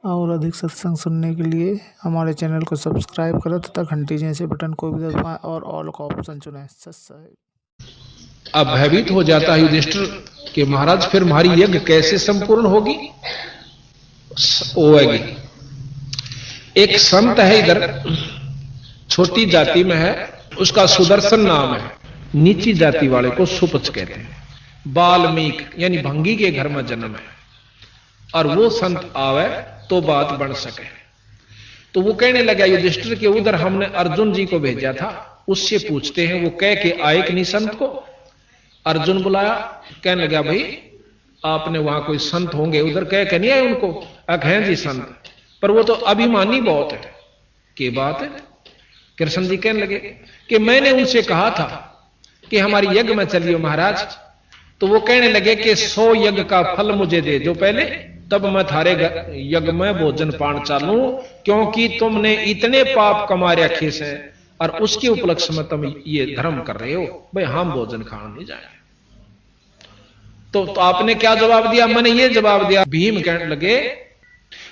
और अधिक सत्संग सुनने के लिए हमारे चैनल को सब्सक्राइब करें तथा घंटी जैसे बटन को भी दबाएं और ऑल का ऑप्शन चुनें। सत्संग। अब भयभीत हो जाता है युधिष्ठिर कि महाराज फिर हमारी यज्ञ कैसे संपूर्ण होगी। होगी। एक संत है इधर, छोटी जाति में है, उसका सुदर्शन नाम है। नीची जाति वाले को सुपच कहते हैं। वाल्मीकि यानी भंगी के घर में जन्म है और वो संत आवे तो बात बन सके। तो वो कहने लगा युधिष्ठिर के उधर हमने अर्जुन जी को भेजा था, उससे पूछते हैं। वो कह के आए कि नहीं संत को। अर्जुन बुलाया, कहने लगा भाई आपने वहां कोई संत होंगे, उधर कह के नहीं आए उनको। हैं जी संत, पर वो तो अभिमानी बहुत है। की बात है? कृष्ण जी कहने लगे कि मैंने उनसे कहा था कि हमारी यज्ञ में चलियो महाराज। तो वो कहने लगे कि 100 यज्ञ का फल मुझे दे जो पहले, तब मैं थारे यज्ञ में भोजन पान चालू, क्योंकि तुमने इतने पाप कमा रखे से और उसके उपलक्ष्य में तुम ये धर्म कर रहे हो। भाई हम भोजन खाने नहीं जाए। तो आपने क्या जवाब दिया? मैंने ये जवाब दिया। भीम कहने लगे,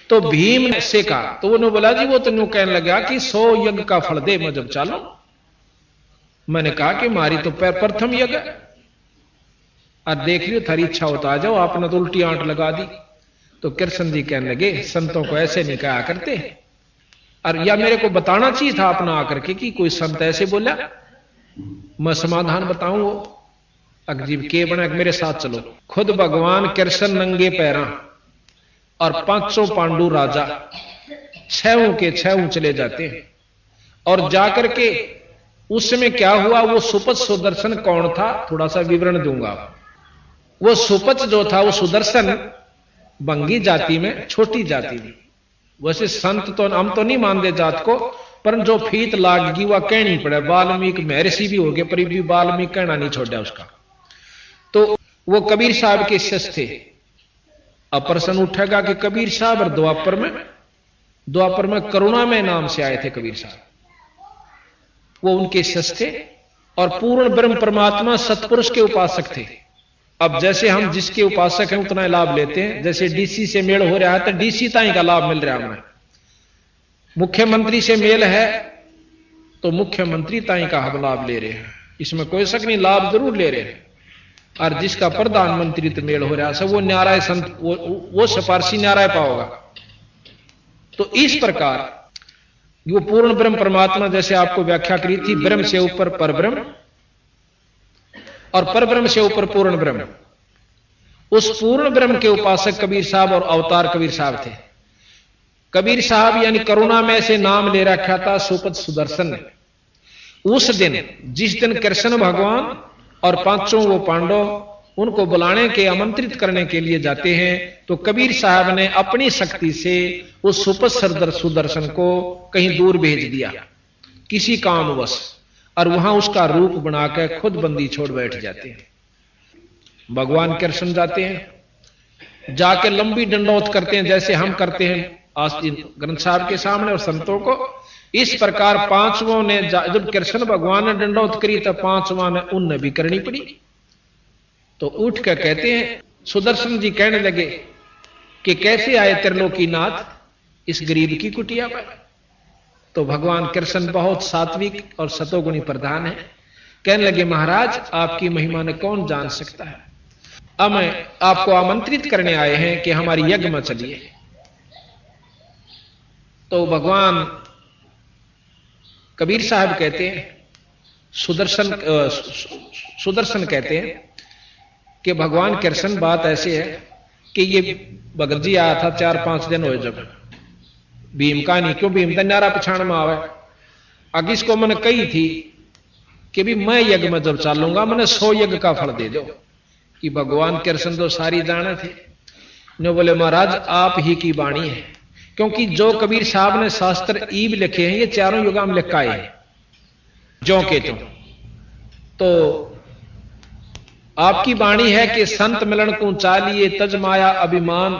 तो भीम ने से कहा, तो उन्होंने बोला जी वो तो कहने लगा कि 100 यज्ञ का फल दे मैं जब चालू। मैंने कहा कि मारी तो प्रथम यज्ञ और देख लियो थारी इच्छा होता आ जाओ। आपने तो उल्टी आंट लगा दी। तो कृष्ण जी कहने लगे संतों को ऐसे नहीं कहा करते, और या मेरे को बताना चाहिए था अपना आकर के कि कोई संत ऐसे बोला, मैं समाधान बताऊं। वो अजीब के बना मेरे साथ चलो। खुद भगवान कृष्ण नंगे पैरा और 500 पांडु राजा 6 के 6 चले जाते हैं और जाकर के उस समय क्या हुआ। वो सुपच सुदर्शन कौन था थोड़ा सा विवरण दूंगा। वो सुपच जो था वो सुदर्शन बंगी जाति में छोटी जाति थी। वैसे संत तो हम तो नहीं मानते जात को, पर जो फीत लागगी वह कहनी पड़े। वाल्मीकि महर्षि भी हो गए पर भी वाल्मीकि कहना नहीं छोड़ा उसका। तो वो कबीर साहब के शिष्य थे। अब प्रश्न उठेगा कि कबीर साहब और द्वापर में करुणा में नाम से आए थे कबीर साहब, वो उनके शिष्य थे और पूर्ण ब्रह्म परमात्मा सतपुरुष के उपासक थे। अब जैसे हम जिसके उपासक हैं उतना लाभ लेते हैं। जैसे डीसी से मेल हो रहा है तो डीसी ताई का लाभ मिल रहा है हमें। मुख्यमंत्री से मेल है तो मुख्यमंत्री ताई का हम लाभ ले रहे हैं, इसमें कोई शक नहीं, लाभ जरूर ले रहे हैं। और जिसका प्रधानमंत्री तो मेल हो रहा है वो न्याराय संत, वो सिफारसी न्याराय पाओगा। तो इस प्रकार वो पूर्ण ब्रह्म परमात्मा जैसे आपको व्याख्या करी थी, ब्रह्म से ऊपर परब्रह्म और परब्रह्म से ऊपर पूर्ण ब्रह्म। उस पूर्ण ब्रह्म के उपासक कबीर साहब और अवतार कबीर साहब थे। कबीर साहब यानी करुणा में से नाम ले रखा था सुपच सुदर्शन ने। उस दिन जिस दिन कृष्ण भगवान और 500 वो पांडव उनको बुलाने के आमंत्रित करने के लिए जाते हैं, तो कबीर साहब ने अपनी शक्ति से उस सुपच सुदर्शन को कहीं दूर भेज दिया किसी कामवश, और वहां उसका रूप बनाकर खुद बंदी छोड़ बैठ जाते हैं। भगवान कृष्ण जाते हैं, जाके लंबी दंडौत करते हैं जैसे हम करते हैं आस्तीन ग्रंथ साहब के सामने और संतों को। इस प्रकार 5वां ने जब कृष्ण भगवान ने दंडौत करी तो 5वां ने उनने भी करनी पड़ी। तो उठ कर कहते हैं, सुदर्शन जी कहने लगे कि कैसे आए त्रिलोकीनाथ इस गरीब की कुटिया पर। तो भगवान कृष्ण बहुत सात्विक और सतोगुणी प्रधान है। कहने लगे महाराज आपकी महिमा ने कौन जान सकता है। अब मैं आपको आमंत्रित करने आए हैं कि हमारी यज्ञ में चलिए। तो भगवान कबीर साहब कहते हैं, सुदर्शन कहते हैं कि भगवान कृष्ण बात ऐसे है कि ये भगत जी आया था 4-5 दिन हो जब भीम का नहीं, क्यों भीम न्यारा पछाण में आवे। अग इसको मैंने कही थी कि भी मैं यज्ञ में जब चालूंगा मैंने 100 यज्ञ का फल दे दो। कि भगवान कृष्ण तो सारी जाने थे। ने बोले महाराज आप ही की वाणी है, क्योंकि जो कबीर साहब ने शास्त्र ईब लिखे हैं ये चारों युगा में लिखा है जो के तो आपकी वाणी है कि संत मिलन को चालिए तज माया अभिमान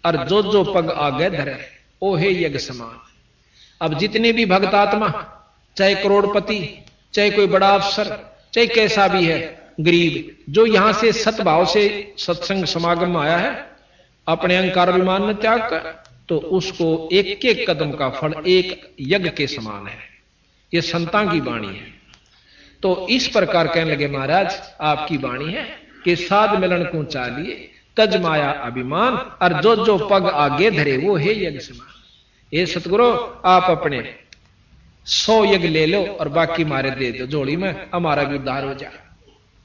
और जो पग आगे धरे ओ हे यज्ञ समान। अब जितने भी भक्तात्मा, चाहे करोड़पति, चाहे कोई बड़ा अफसर, चाहे कैसा भी है गरीब, जो यहां से सतभाव से सत्संग समागम में आया है, अपने अहंकार अभिमान ने त्याग कर तो उसको एक एक कदम का फल एक यज्ञ के समान है। ये संतां की वाणी है। तो इस प्रकार कहने लगे महाराज आपकी वाणी है कि साध मिलन को चालिए तज माया अभिमान, और जो जो पग आगे धरे वो है यज्ञ समान। ये सतगुरु आप अपने 100 यज्ञ ले लो और बाकी मारे दे दो जोड़ी में, हमारा भी उद्धार हो जाए।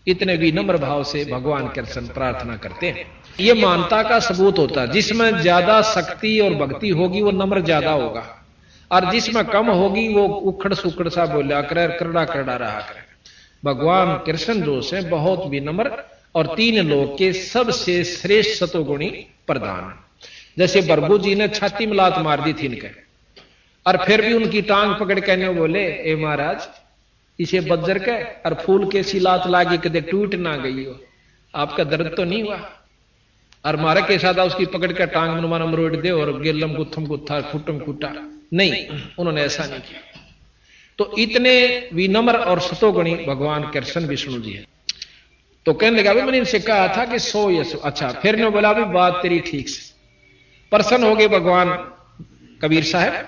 इतने विनम्र भाव से भगवान कृष्ण प्रार्थना करते हैं। ये मानता का सबूत होता है। जिसमें ज्यादा शक्ति और भक्ति होगी वो नम्र ज्यादा होगा, और जिसमें कम होगी वो उखड़ सुखड़ सा बोला करे, करड़ा करड़ा रहा करे। भगवान कृष्ण जो से बहुत विनम्र और 3 लोक के सबसे श्रेष्ठ सतोगुणी प्रधान। जैसे बरबू जी ने छाती में लात मार दी थी इनके, और फिर भी उनकी टांग पकड़ के बोले ए महाराज इसे बज्जर के और फूल के सी लात लागी कदे टूट ना गई हो, आपका दर्द तो नहीं हुआ? और मारा के साथ उसकी पकड़ कर टांग मनमाना मरोड़ दे और गेलम गुत्थम गुत्था खुटम खुटा, नहीं, उन्होंने ऐसा नहीं किया। तो इतने विनम्र और सतोगुणी भगवान कृष्ण विष्णु जी है। तो कहने लगा मैंने इनसे कहा था कि 100 या 100। अच्छा, फिर ने बोला भी बात तेरी ठीक से। प्रसन्न हो गए भगवान कबीर साहब,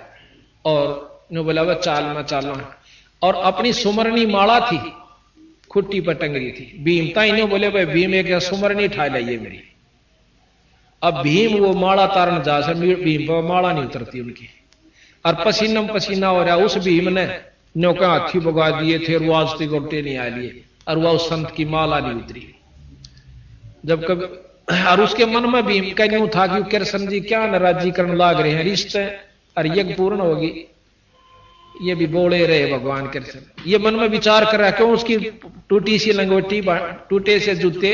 और ने बोला वह चालना चालना, और अपनी सुमरनी माला थी खुट्टी पर टंगरी थी। भीम ताई ने बोले भाई भीम एक सुमरनी ठा लाइए मेरी। अब भीम वो माला तारण जा से भीम पर माला नहीं उतरती उनकी, और पसीनम पसीना हो रहा। उस भीम ने नौका हाथी भगा दिए थे, वाजते गोटे नहीं आ लिए, और वह उस संत की माला नहीं उतरी। जब कभी और उसके मन में भीम का यूं था कि कृष्ण जी क्या नाराजी करने लाग रहे हैं, रिश्ते और यज्ञ पूर्ण होगी, ये भी बोले रहे भगवान कृष्ण। ये मन में विचार कर रहा क्यों उसकी टूटी सी लंगोटी, टूटे से जूते,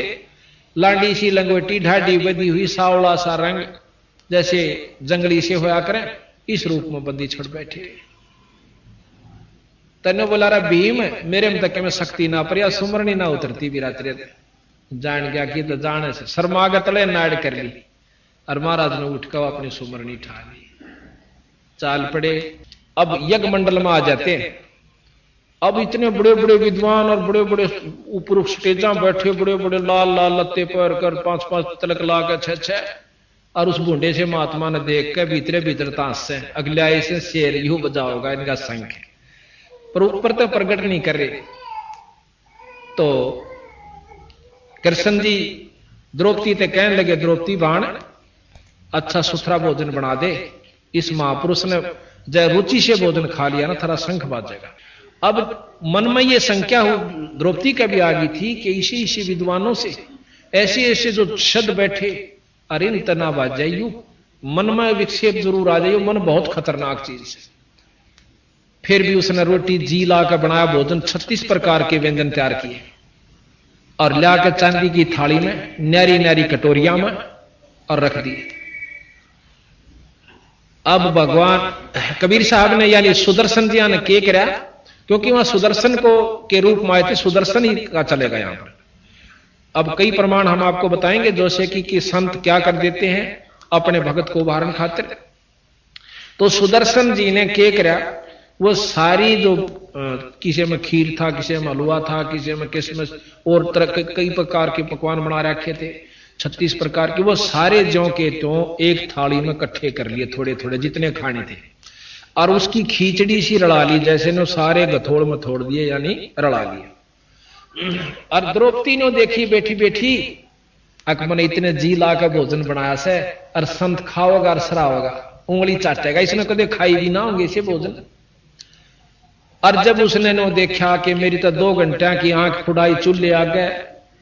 लांडी सी लंगोटी, ढाडी बदी हुई, सावला सा रंग जैसे जंगली से होया करें, इस रूप में बंदी छड़ बैठे। तने बोला रहा भीम मेरे में तक में शक्ति ना पर सुमरनी ना उतरती भी रात्रि जान गया कि तो जाने से शर्मागत ले नाड़ कर ली, और महाराज ने उठकर अपनी सुमरनी ठा ली, चाल पड़े। अब यज्ञ मंडल में आ जाते हैं। अब इतने बड़े बड़े विद्वान और बड़े बड़े ऊपर स्टेजा बैठे, बड़े बड़े लाल लाल लत्ते पर कर 5-5 तिलक ला कर 6-6, और उस बूढ़े से महात्मा ने देख के भीतरे भीतर ताश से अगले से शेर यू बजाओगा इनका संख, पर ऊपर तो प्रकट नहीं कर रहे। तो कृष्ण जी द्रौपदी ते कहने लगे द्रौपदी बाण अच्छा सुथरा भोजन बना दे। इस महापुरुष ने जय रुचि से भोजन खा लिया ना, थोड़ा शंख बाजेगा। अब मन में ये संख्या द्रौपदी का भी आ गई थी कि इसी इसी विद्वानों से ऐसे ऐसे जो शब्द बैठे, अरे तना बाज जाइयो, मन में विक्षेप जरूर आ जाइयो, मन बहुत खतरनाक चीज है। फिर भी उसने रोटी जी ला कर बनाया भोजन, 36 प्रकार के व्यंजन तैयार किए, और लाकर चांदी की थाली में न्यारी न्यारी कटोरिया में और रख दिए। अब भगवान कबीर साहब ने यानी सुदर्शन जी ने क्या करा, क्योंकि वहां सुदर्शन को के रूप में आए थे, सुदर्शन ही का चलेगा यहां पर। अब कई प्रमाण हम आपको बताएंगे, जैसे कि संत क्या कर देते हैं अपने भगत को उदाहरण खातिर। तो सुदर्शन जी ने क्या करा, वो सारी जो किसी में खीर था, किसी में हलवा था, किसी में किशमिश और तरह कई प्रकार के पकवान बना रखे थे, 36 प्रकार के, वो सारे ज्यों के त्यों एक थाली में इकट्ठे कर लिए, थोड़े थोड़े जितने खाने थे, और उसकी खींचड़ी सी रड़ा ली, जैसे ने सारे गथोड़ में थोड़ दिए, यानी रड़ा लिए। और द्रौपदी ने देखी बैठी बैठी अकमन इतने जी ला कर भोजन बनाया से, और संत खाओगा और सराओगा, उंगली चाटेगा, इसने कदे खाई भी ना होंगे इसे भोजन। और जब उसने नो देखा कि मेरी तो 2 घंटे की आंख खुदाई चूल्हे आ गए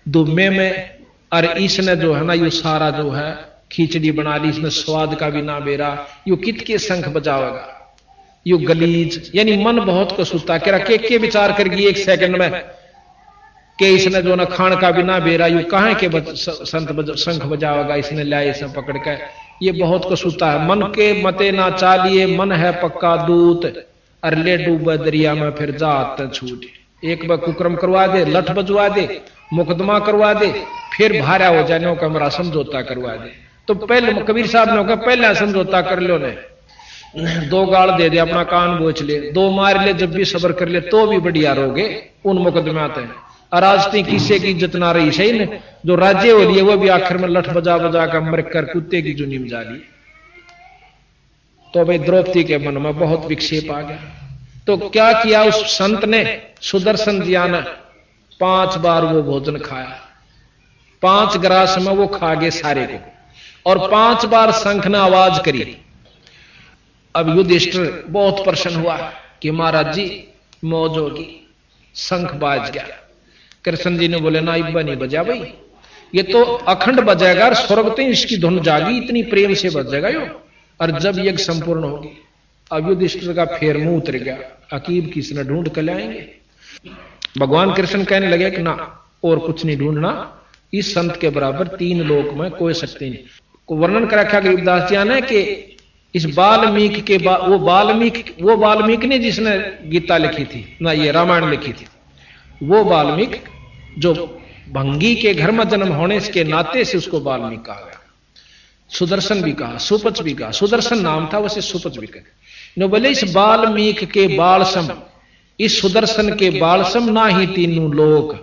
दुम्मे में, और इसने जो है ना यू सारा जो है खिचड़ी बना ली, इसने स्वाद का भी ना बेरा, यू कित के शंख बजावेगा, यू गलीज, यानी मन बहुत कसूता करा के विचार कर गई 1 सेकंड में कि इसने जो ना खान का भी ना बेरा, यू कहां के संत शंख बजावेगा, इसने लाए इसे पकड़ के, ये बहुत कसूता है। मन के मते ना चालिए, मन है पक्का दूत, और ले डूबे दरिया में फिर जात छूट। एक बार कुक्रम करवा दे, लठ बजवा दे, मुकदमा करवा दे, फिर भारा हो जाने का हमारा समझौता करवा दे। तो पहले कबीर साहब ने कहा पहला समझौता कर लो ने, 2 गाल दे दे, अपना कान बोच ले, 2 मार ले, जब भी सबर कर ले तो भी बढ़िया रहोगे उन मुकदमे आते हैं। और आज तीन किस्से की इज्जत ना रही सही ने, जो राज्य हो लिए वो भी आखिर में लठ बजा बजा कर मर कर कुत्ते की जुनी में जा ली। तो भाई द्रौपदी के मन में बहुत विक्षेप आ गया। तो क्या किया उस संत ने, सुदर्शन जिया ने 5 बार वो भोजन खाया, 5 ग्रास में वो खा गए सारे को, और 5 बार शंख ने आवाज करी। अब युधिष्ठिर बहुत प्रसन्न हुआ कि महाराज जी मौज होगी, शंख बाज गया। कृष्ण जी ने बोले ना इब्बा नहीं बजा भाई, ये तो अखंड बजेगा, स्वर्ग तो इसकी धुन जागी, इतनी प्रेम से बजेगा यो, और जब यज्ञ संपूर्ण होगी। अब युधिष्ठिर का फेर मुंह उतर गया, अकीब किसने ढूंढ कर लाएंगे। भगवान कृष्ण कहने लगे कि ना और कुछ नहीं ढूंढना, इस संत के बराबर 3 लोक में कोई शक्ति नहीं। को वर्णन कर रखा गरीबदास जी ने कि इस वाल्मीकि के वो वाल्मीकि ने जिसने गीता लिखी थी ना, ये रामायण लिखी थी, वो वाल्मीकि जो भंगी के घर में जन्म होने के नाते से उसको वाल्मीकि कहा गया। सुदर्शन भी कहा, सुपच भी कहा, सुदर्शन नाम था वैसे सुपच भी कहा। बोले इस वाल्मीकि के बालसम, इस सुदर्शन के बालसम ना ही 3 लोक,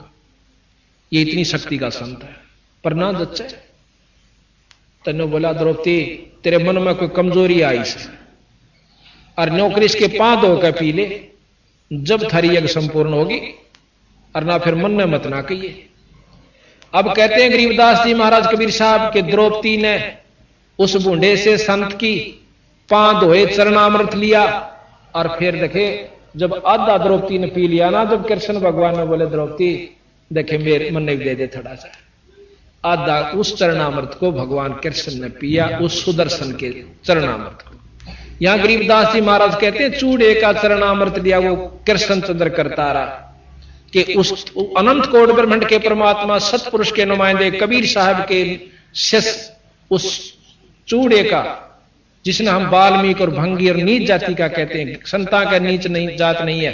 ये इतनी शक्ति का संत है। पर ना जच्चे तने बोला द्रौपदी तेरे मन में कोई कमजोरी आई से, और नौकरी इसके 5 धो के पी ले, जब थारी यज्ञ संपूर्ण होगी, और ना फिर मन में मत ना कहिए। अब कहते हैं गरीबदास जी महाराज कबीर साहब के द्रौपदी ने उस बूढ़े से संत की 5 धोए चरणामृत लिया, और फिर देखे जब आधा द्रौपदी ने पी लिया ना, जब कृष्ण भगवान ने बोले द्रौपदी देखे मेरे मन ने दे दे थोड़ा सा, आधा उस चरणामृत को भगवान कृष्ण ने पिया, उस सुदर्शन के चरणामृत को। यहां गरीबदास जी महाराज कहते हैं चूड़े का चरणामृत लिया वो कृष्ण चंद्र करतारा कि उस अनंत कोट ब्रह्मांड के परमात्मा सतपुरुष के नुमाइंदे कबीर साहब के शिष्य उस चूड़े का, जिसने हम वाल्मीकि और भंगी और नीच जाति का कहते हैं, संता का नीच नहीं जात नहीं है।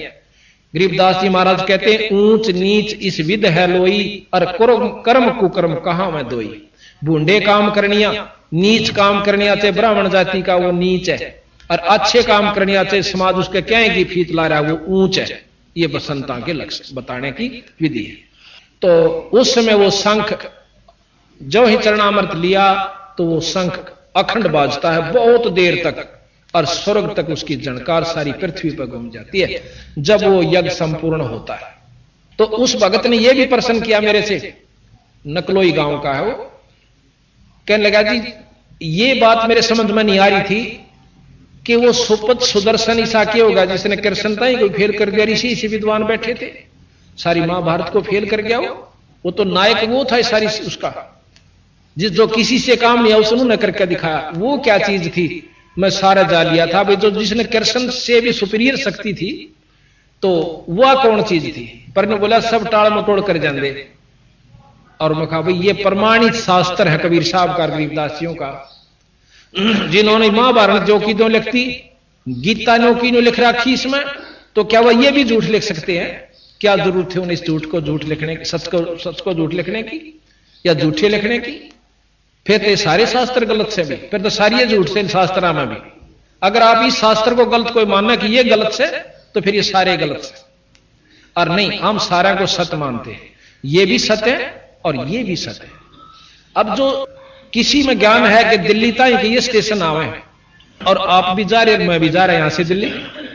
गरीबदास जी महाराज कहते हैं ऊंच नीच इस विध है लोई, और कर्म कुकर्म कहां में दोई। बूढ़े काम करनिया, नीच काम करनिया चाहे ब्राह्मण जाति का वो नीच है, और अच्छे काम करनिया चाहे समाज उसके क्या की फीत ला रहा है वो ऊंच है। ये बसंता के लक्ष्य बताने की विधि है। तो उस समय वो शंख जो ही चरणामृत लिया तो वो शंख अखंड बाजता है बहुत देर तक, और स्वर्ग तक उसकी झनकार सारी पृथ्वी पर घूम जाती है जब वो यज्ञ संपूर्ण होता है। तो उस भगत ने यह भी प्रश्न किया मेरे से, नकलोई गांव का है वो, कहने लगा जी ये बात मेरे समझ में नहीं आ रही थी कि वो सुपथ सुदर्शन ईसा क्या होगा जिसने कृष्णता ही कोई फेल कर दिया। ऋषि से विद्वान बैठे थे, सारी महाभारत को फेल कर गया वो तो नायक वो था सारी उसका, जिस जो किसी से काम नहीं है उसने करके दिखाया। वो क्या चीज थी मैं सारा जा लिया था भाई, जो जिसने कृष्ण से भी सुपीरियर शक्ति थी तो वह कौन चीज थी। पर ने बोला सब टाल मटोड़ कर जाते, और मैं कहा भाई ये प्रमाणित शास्त्र है कबीर साहब का, गरीबदासियों का, जिन्होंने महाभारत जो की दो लिखती, गीता नो की नो लिख रखी इसमें, तो क्या वह ये भी झूठ लिख सकते हैं? क्या जरूरत है उन्हें इस झूठ को झूठ लिखने की, सच को झूठ लिखने की या झूठे लिखने की? फिर तो सारे शास्त्र गलत से भी, फिर तो सारी झूठ से शास्त्र में भी। अगर आप इस शास्त्र को गलत कोई मानना कि ये गलत से, तो फिर ये सारे गलत से। और नहीं, हम सारा को सत्य मानते हैं, ये भी सत्य है और ये भी सत्य है। अब जो किसी में ज्ञान है कि दिल्ली तक ये स्टेशन आवे हैं और आप भी जा रहे मैं भी जा रहा यहां से दिल्ली,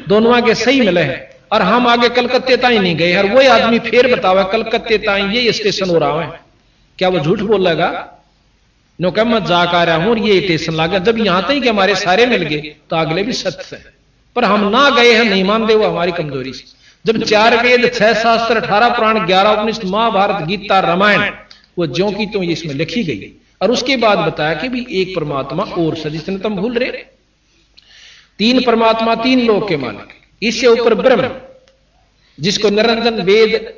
दोनों आगे सही मिले हैं, और हम आगे कलकत्ते तक नहीं गए, और वही आदमी फिर बतावा कलकत्ते तक ये स्टेशन हो रहा है, क्या वो झूठ बोलेगा? नो कह मैं जा कर रहा हूं और ये स्टेशन लगा, जब यहां तक कि हमारे सारे मिल गए तो अगले भी सत्य है, पर हम ना गए हैं, नहीं मानते, वो हमारी कमजोरी से। जब 4 वेद 6 शास्त्र 18 पुराण 11 उपनिषद महाभारत गीता रामायण वो ज्यों की तो इसमें लिखी गई, और उसके बाद बताया कि भी एक परमात्मा और से, जिसने तुम भूल रहे, 3 परमात्मा 3 लोक के मालिक, इससे ऊपर ब्रह्म जिसको निरंजन वेद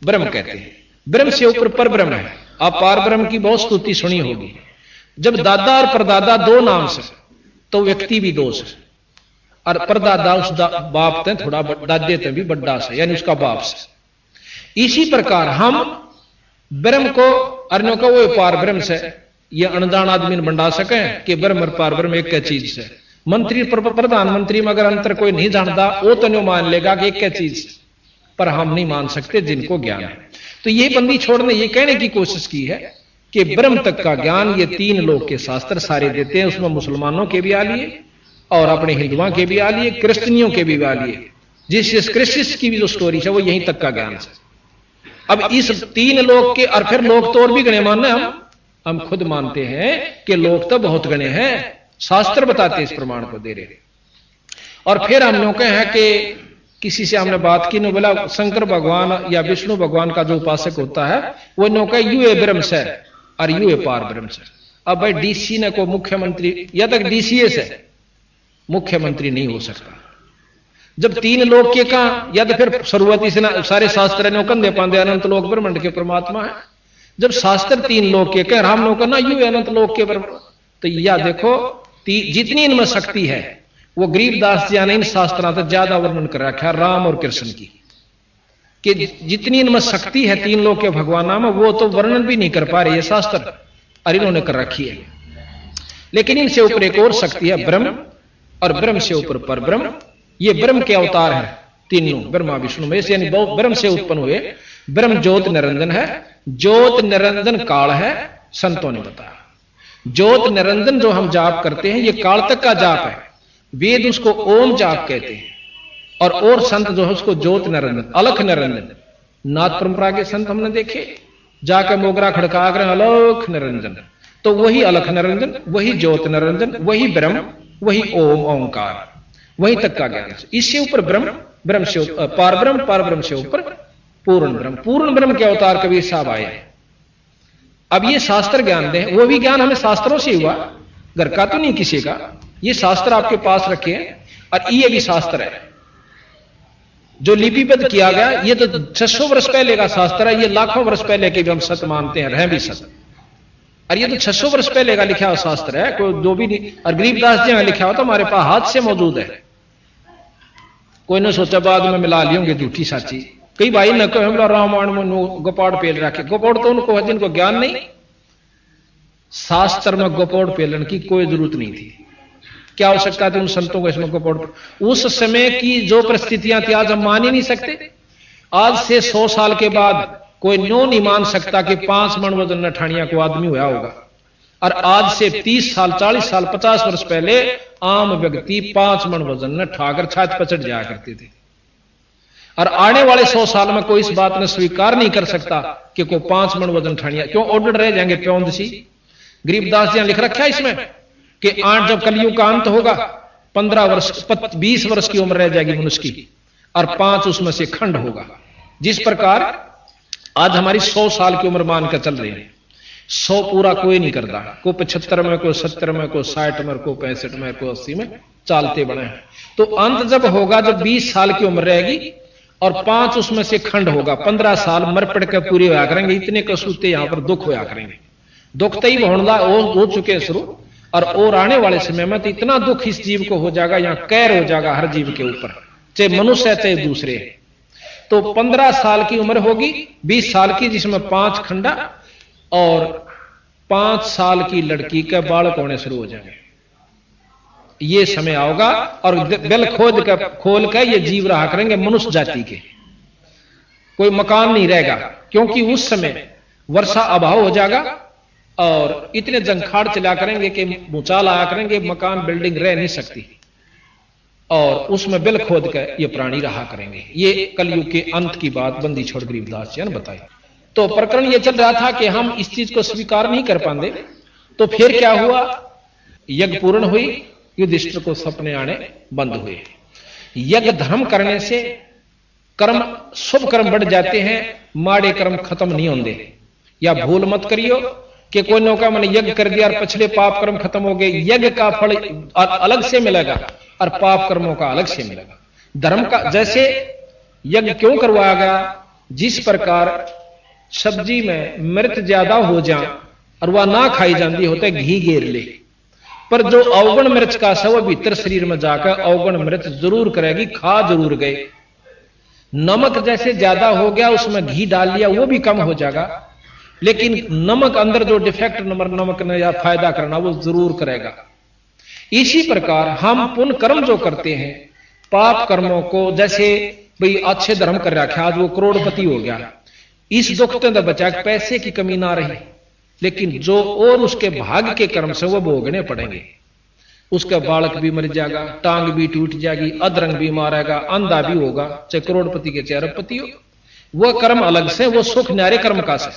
ब्रह्म कहते हैं, ब्रह्म से ऊपर पर ब्रह्म है। आप पार ब्रह्म की बहुत स्तुति सुनी होगी। जब दादा और परदादा 2 नाम से, तो व्यक्ति भी 2 से, और परदादा उस बाप थे थोड़ा, दादे थे भी बड्डा से, यानी उसका बाप से। इसी प्रकार हम ब्रह्म को अन्यों का वो पार ब्रह्म से, ये अनजान आदमी ने बंडा सके कि ब्रह्म और पार ब्रह्म एक चीज से। मंत्री प्रधानमंत्री में अगर अंतर कोई नहीं जानता वो तो नहीं मान लेगा कि एक चीज से, पर हम नहीं मान सकते जिनको ज्ञान है। तो ये बंदी छोड़ने ये कहने की कोशिश की है कि ब्रह्म तक का ज्ञान ये 3 लोक के शास्त्र सारे देते हैं, उसमें मुसलमानों के भी आ लिए और अपने हिंदुओं के भी आ लिए, क्रिश्चियनियों के भी आ लिए। जिस क्रिस्टियस की भी जो स्टोरी है वो यहीं तक का ज्ञान है। अब इस 3 लोक के, और फिर लोग तो और भी गणे मानना, हम खुद मानते हैं कि लोग तो बहुत गणे हैं, शास्त्र बताते इस प्रमाण को दे रहे। और फिर हम लोग हैं कि किसी से हमने बात की, नो बोला शंकर भगवान या विष्णु भगवान का जो उपासक होता है वो नौका यू ए ब्रह्म से और यू ए पार ब्रह्म से। अब भाई डीसी ने को मुख्यमंत्री या तक डीसीएस है, मुख्यमंत्री नहीं हो सकता। जब 3 लोक के का, या तो फिर शुरुआती से ना सारे शास्त्र ने कंधे पांदे अनंत लोक ब्रह्मांड के परमात्मा है। जब शास्त्र 3 लोक के कह राम लोक ना यू अनंत लोक के ब्रह्म, तो या देखो जितनी इनमें शक्ति है वो गरीबदास जी ने इन शास्त्रों से ज्यादा वर्णन कर रखा है राम और कृष्ण की, कि जितनी इनमें शक्ति है 3 लोक के भगवान में वो तो वर्णन भी नहीं कर पा रहे ये शास्त्र, और इन्होंने कर रखी है। लेकिन इनसे ऊपर एक और शक्ति है ब्रह्म, और ब्रह्म से ऊपर पर ब्रह्म। ये ब्रह्म के अवतार है तीनों, ब्रह्मा विष्णु महेश, यानी ब्रह्म से उत्पन्न हुए। ब्रह्म ज्योत निरंजन है, ज्योत निरंजन काल है, संतों ने बताया। ज्योत निरंजन जो हम जाप करते हैं ये काल तक का जाप है, वेद उसको ओम जाप कहते हैं, और संत जो है उसको ज्योत निरंजन, अलख निरंजन। नाथ परंपरा के संत हमने देखे जाकर मोगरा खड़का कर अलख निरंजन, तो वही अलख निरंजन, वही ज्योत निरंजन, वही ब्रह्म, वही ओम ओंकार, वही तक का ज्ञान। इससे ऊपर ब्रह्म, ब्रह्म से पार ब्रह्म, पार ब्रह्म से ऊपर पूर्ण ब्रह्म, पूर्ण ब्रह्म के अवतार कबीर साहब आए हैं। अब ये शास्त्र ज्ञान दें, वो भी ज्ञान हमें शास्त्रों से हुआ, घर का तो नहीं किसी का। ये शास्त्र आपके पास रखे हैं, और ये भी शास्त्र है जो लिपिबद्ध किया गया। ये तो 600 वर्ष पहले का शास्त्र है, ये लाखों वर्ष पहले के भी हम सत्य मानते हैं, रह भी सत्य। और ये तो 600 वर्ष पहले का लिखा हुआ शास्त्र है, कोई जो भी नहीं। और गरीबदास जी ने लिखा हुआ तो हमारे पास हाथ से मौजूद है, कोई ने सोचा बाद में मिला लियोगे झूठी साची। कई भाई न कहो रामायण में गोपाड़ पेल रखे, गोपाड़ तो उनको है जिनको ज्ञान नहीं। शास्त्र में गोपाड़ पेलन की कोई जरूरत नहीं थी, क्या आवश्यकता थी उन संतों को इसमें गोपाड़। उस समय की जो परिस्थितियां थी आज हम मान ही नहीं सकते। आज से 100 साल के बाद कोई न्यों नहीं मान सकता कि 5 मन वजन नठानिया को आदमी हुआ होगा। और आज से 30 साल 40 साल 50 वर्ष पहले आम व्यक्ति 5 मन वजन न ठाकर छात पचट जाया करते थे। और आने वाले 100 साल में कोई इस बात ने स्वीकार नहीं कर सकता कि कोई 5 मन वजन ठानिया क्यों ऑर्डर रह जाएंगे प्योंद सी। गरीबदास जी ने लिख रखा है इसमें कि जब कलयुग का अंत होगा 15 वर्ष 20 वर्ष की उम्र रह जाएगी मनुष्य की, और 5 उसमें से खंड होगा। जिस प्रकार आज हमारी 100 साल की उम्र मान कर चल रही है, 100 पूरा कोई नहीं करता, कोई 75 में, कोई 70 में, कोई 60 में, कोई 65 में, कोई 80 में चालते बने हैं। तो अंत जब होगा जब 20 साल की उम्र रहेगी और 5 उसमें से खंड होगा, 15 साल मर पड़ कर पूरे होया करेंगे। इतने कसूते यहां पर दुख होया करेंगे, दुख तई होना हो चुके शुरू, और आने वाले समय में तो इतना दुख इस जीव को हो जाएगा, यहां कैर हो जाएगा हर जीव के ऊपर, चाहे मनुष्य है चाहे दूसरे। तो 15 साल की उम्र होगी, 20 साल की जिसमें 5 खंडा, और 5 साल की लड़की के बालक होने शुरू हो जाएंगे। ये समय आओगा और बिल खोल कर ये जीव रहा करेंगे मनुष्य जाति के, कोई मकान नहीं रहेगा, क्योंकि उस समय वर्षा अभाव हो जाएगा और इतने जंखाड़ चला करेंगे कि भूचाल आया करेंगे, मकान बिल्डिंग रह नहीं सकती, और उसमें बिल खोद कर ये प्राणी रहा करेंगे। ये कलयुग के अंत की बात बंदी छोड़ गरीबदास जी ने बताई। तो प्रकरण ये चल रहा था कि हम इस चीज को स्वीकार नहीं कर पाते, तो फिर क्या हुआ, यज्ञ पूर्ण हुई, युधिष्ठिर को सपने आने बंद हुए। यज्ञ धर्म करने से कर्म, शुभ कर्म बढ़ जाते हैं, माड़े कर्म खत्म नहीं होंगे। या भूल मत करियो कि कोई नौका मैंने यज्ञ कर दिया और पिछले पाप कर्म खत्म हो गए। यज्ञ का फल अलग से मिलेगा और पाप कर्मों का अलग से मिलेगा। धर्म का जैसे यज्ञ क्यों करवाया गया, जिस प्रकार सब्जी में मिर्च ज्यादा हो जाए और वह ना खाई जाती होते घी घेर ले, पर जो अवगुण मिर्च का है वह भीतर शरीर में जाकर अवगुण मिर्च जरूर करेगी, खा जरूर गए। नमक जैसे ज्यादा हो गया, उसमें घी डाल लिया, वो भी कम हो जाएगा, लेकिन नमक अंदर जो डिफेक्ट नमक ने या फायदा करना वो जरूर करेगा। इसी प्रकार हम पुण्य कर्म जो करते हैं, पाप कर्मों को, जैसे भाई अच्छे धर्म कर रखा, आज वो करोड़पति हो गया, इस दुख से बचा, पैसे की कमी ना रही, लेकिन जो और उसके भाग्य के कर्म से वो भोगने पड़ेंगे। उसका बालक भी मर जाएगा, टांग भी टूट जाएगी, अधरंग भी मारेगा, अंधा भी होगा, चाहे करोड़पति के चाहे अरबपति हो। वह कर्म अलग से, वो सुख न्यारे कर्म का से।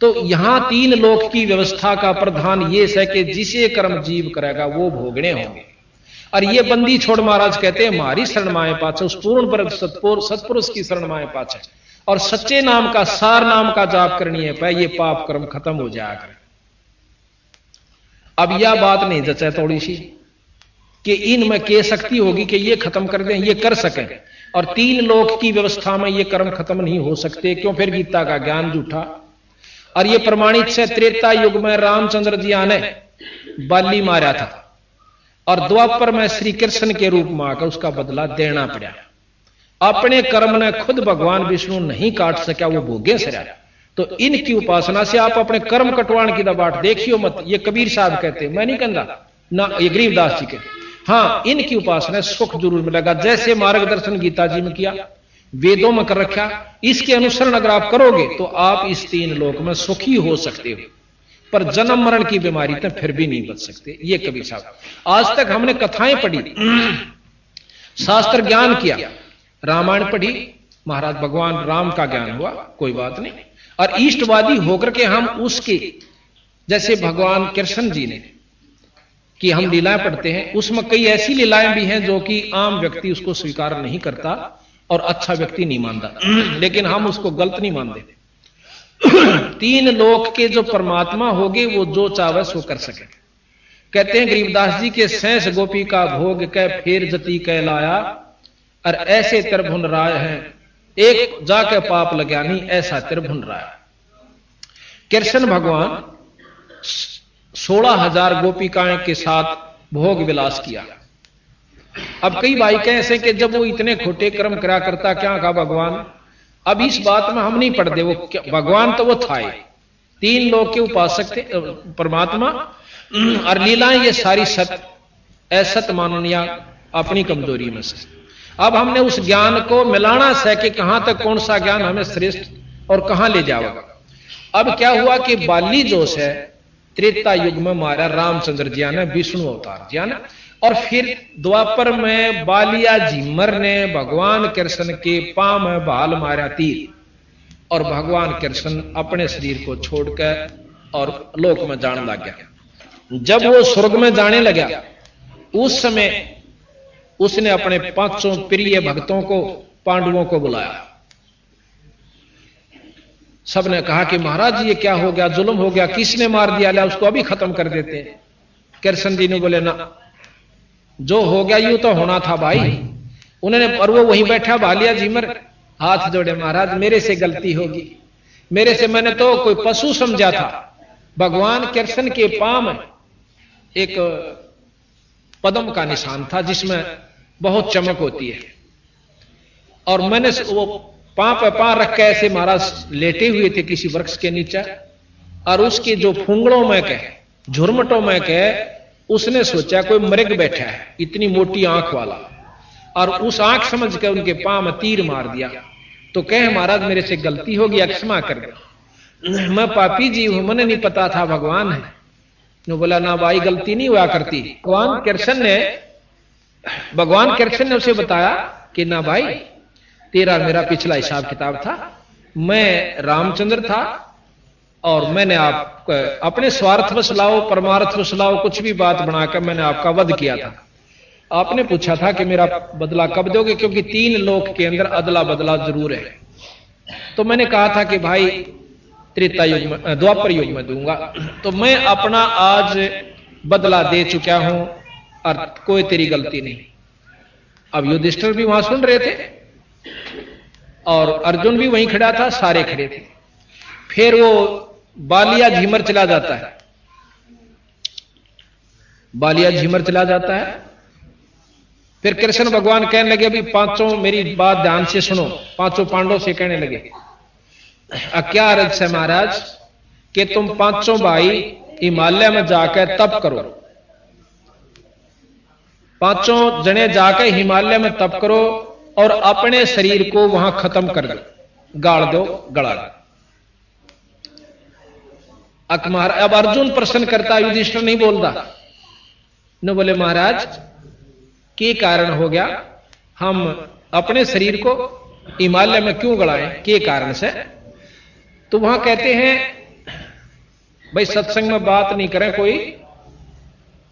तो यहां तीन लोक की व्यवस्था का प्रधान ये है कि जिसे कर्म जीव करेगा वो भोगने होंगे। और ये बंदी छोड़ महाराज कहते हैं हमारी शरण माए पाछे, उस पूर्ण सत्पुरुष की शरण माए पाछे और सच्चे नाम का सार नाम का जाप करनी है पाए, ये पाप कर्म खत्म हो जाया करे। अब यह बात नहीं जचा थोड़ी सी कि इनमें के शक्ति होगी कि ये खत्म कर दें, ये कर सकें, और तीन लोक की व्यवस्था में ये कर्म खत्म नहीं हो सकते। क्यों? फिर गीता का ज्ञान झूठा। और ये प्रमाणित से त्रेता युग में रामचंद्र जी ने बाली मारा था और द्वापर में श्री कृष्ण के रूप में आकर उसका बदला देना पड़ा। अपने कर्म ने खुद भगवान विष्णु नहीं काट सका, वो भोगे सरा। तो इनकी उपासना से आप अपने कर्म कटवाण की दबाट देखियो मत। ये कबीर साहब कहते, मैं नहीं कहता ना, ये गरीबदास जी कहते। हाँ, इनकी उपासना सुख जरूर मिलेगा, जैसे मार्गदर्शन गीता जी में किया, वेदों में कर रखा। इसके अनुसरण अगर आप करोगे तो आप इस तीन लोक में सुखी हो सकते हो, पर जन्म मरण की बीमारी तो फिर भी नहीं बच सकते। ये कबीर साहब। आज तक हमने कथाएं पढ़ी, शास्त्र ज्ञान किया, रामायण पढ़ी, महाराज भगवान राम का ज्ञान हुआ, कोई बात नहीं। और इष्टवादी होकर के हम उसके, जैसे भगवान कृष्ण जी ने कि हम लीलाएं पढ़ते हैं, उसमें कई ऐसी लीलाएं भी हैं जो कि आम व्यक्ति उसको स्वीकार नहीं करता और अच्छा व्यक्ति नहीं मानता, लेकिन हम उसको गलत नहीं मानते। तीन लोक के जो परमात्मा होगे वो जो चाहे सो कर सके। कहते हैं गरीबदास जी के सैंस गोपी का भोग कै फेर जती कह लाया, और ऐसे त्रिभुवन राय हैं एक जाके पाप लग्या नहीं, ऐसा त्रिभुवन राय। कृष्ण भगवान 16,000 गोपिकाएं के साथ भोग विलास किया। अब कई भाई कैसे कि जब वो इतने खोटे कर्म करा करता, क्या कहा भगवान? अब इस बात में हम नहीं पढ़ते, वो भगवान तो वो था ही, तीन लोग के उपासक थे परमात्मा, और लीलाएं ये सारी सत असत माननिया अपनी कमजोरी में से। अब हमने उस ज्ञान को मिलाना है कि कहां तक कौन सा ज्ञान हमें श्रेष्ठ और कहां ले जाएगा। अब क्या हुआ कि बाली जोश है त्रेता युग में मारा रामचंद्र जी ने, विष्णु अवतार जी ने, और फिर द्वापर में बालिया झिमर ने भगवान कृष्ण के पांव में भाल मारा तीर, और भगवान कृष्ण अपने शरीर को छोड़कर और लोक में जाने लग गया। जब वो स्वर्ग में जाने लगा उस समय उसने अपने 500 प्रिय भक्तों को, पांडवों को बुलाया। सबने कहा कि महाराज ये क्या हो गया, जुल्म हो गया, किसने मार दिया, ला उसको अभी खत्म कर देते हैं। कृष्ण जी ने बोले ना, जो हो गया यूं तो होना था भाई। उन्होंने, और वो वहीं बैठा बालिया झिमर, हाथ जोड़े, महाराज मेरे से गलती होगी, मेरे से, मैंने तो कोई पशु समझा था। भगवान कृष्ण के पांव में एक पद्म का निशान था जिसमें बहुत चमक होती है, और मैंने वो पांव पे पांव रख के ऐसे महाराज लेटे हुए थे किसी वृक्ष के नीचे, और उसके जो फुंगड़ों में कह, झुरमटों में कह, उसने सोचा कोई मृग बैठा है, इतनी मोटी आंख वाला, और उस आंख समझ के उनके पांव में तीर मार दिया। तो कहे महाराज मेरे से गलती होगी, क्षमा कर दे, मैं पापी जीव हूं, मैंने नहीं पता था भगवान है। तो बोला ना भाई गलती नहीं हुआ करती। भगवान कृष्ण ने उसे बताया कि ना भाई तेरा मेरा पिछला हिसाब किताब था, मैं रामचंद्र था और मैंने आप अपने स्वार्थ वश लाओ परमार्थ वश लाओ कुछ भी बात बनाकर मैंने आपका वध किया था। आपने पूछा था कि मेरा बदला कब दोगे, क्योंकि तीन लोक के अंदर अदला बदला जरूर है। तो मैंने कहा था कि भाई त्रेता युग में, द्वापर युग में दूंगा। तो मैं अपना आज बदला दे चुका हूं और कोई तेरी गलती नहीं। अब युधिष्ठिर भी वहां सुन रहे थे और अर्जुन भी वहीं खड़ा था, सारे खड़े थे। फिर वो बालिया झिमर चला जाता है, बालिया झिमर चला जाता है। फिर कृष्ण भगवान कहने लगे, अभी पांचों मेरी बात ध्यान से सुनो। पांचों पांडवों से कहने लगे, क्या अर्ज है महाराज कि तुम पांचों भाई हिमालय में जाकर तप करो, पांचों जने जाकर हिमालय में तप करो और अपने शरीर को वहां खत्म कर गाड़ दो, गड़ा। अब अर्जुन प्रश्न करता, युधिष्ठिर नहीं बोलता। न बोले महाराज के कारण हो गया, हम अपने शरीर को हिमालय में क्यों गड़ाएं, के कारण से? तो वहां कहते हैं भाई सत्संग में बात नहीं करें, कोई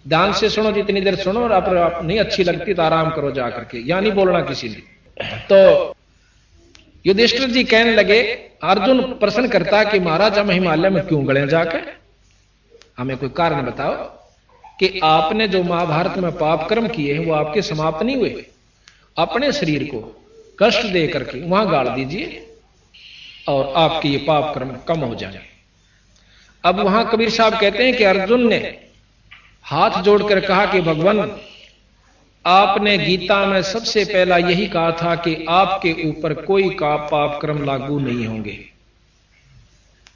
ध्यान से सुनो, जितनी देर सुनो, और आप नहीं अच्छी लगती तो आराम करो जाकर के, या नहीं बोलना किसी ने। तो युधिष्ठिर जी कहने लगे, अर्जुन प्रश्न करता कि महाराज हम हिमालय में क्यों गड़े जाकर, हमें कोई कारण बताओ कि आपने जो महाभारत में पाप कर्म किए हैं वो आपके समाप्त नहीं हुए, अपने शरीर को कष्ट दे करके वहां गाड़ दीजिए और आपके ये पाप कर्म कम हो जाए। अब वहां कबीर साहब कहते हैं कि अर्जुन ने हाथ जोड़कर कहा कि भगवान, आपने गीता में सबसे पहला यही कहा था कि आपके ऊपर कोई का पाप कर्म लागू नहीं होंगे,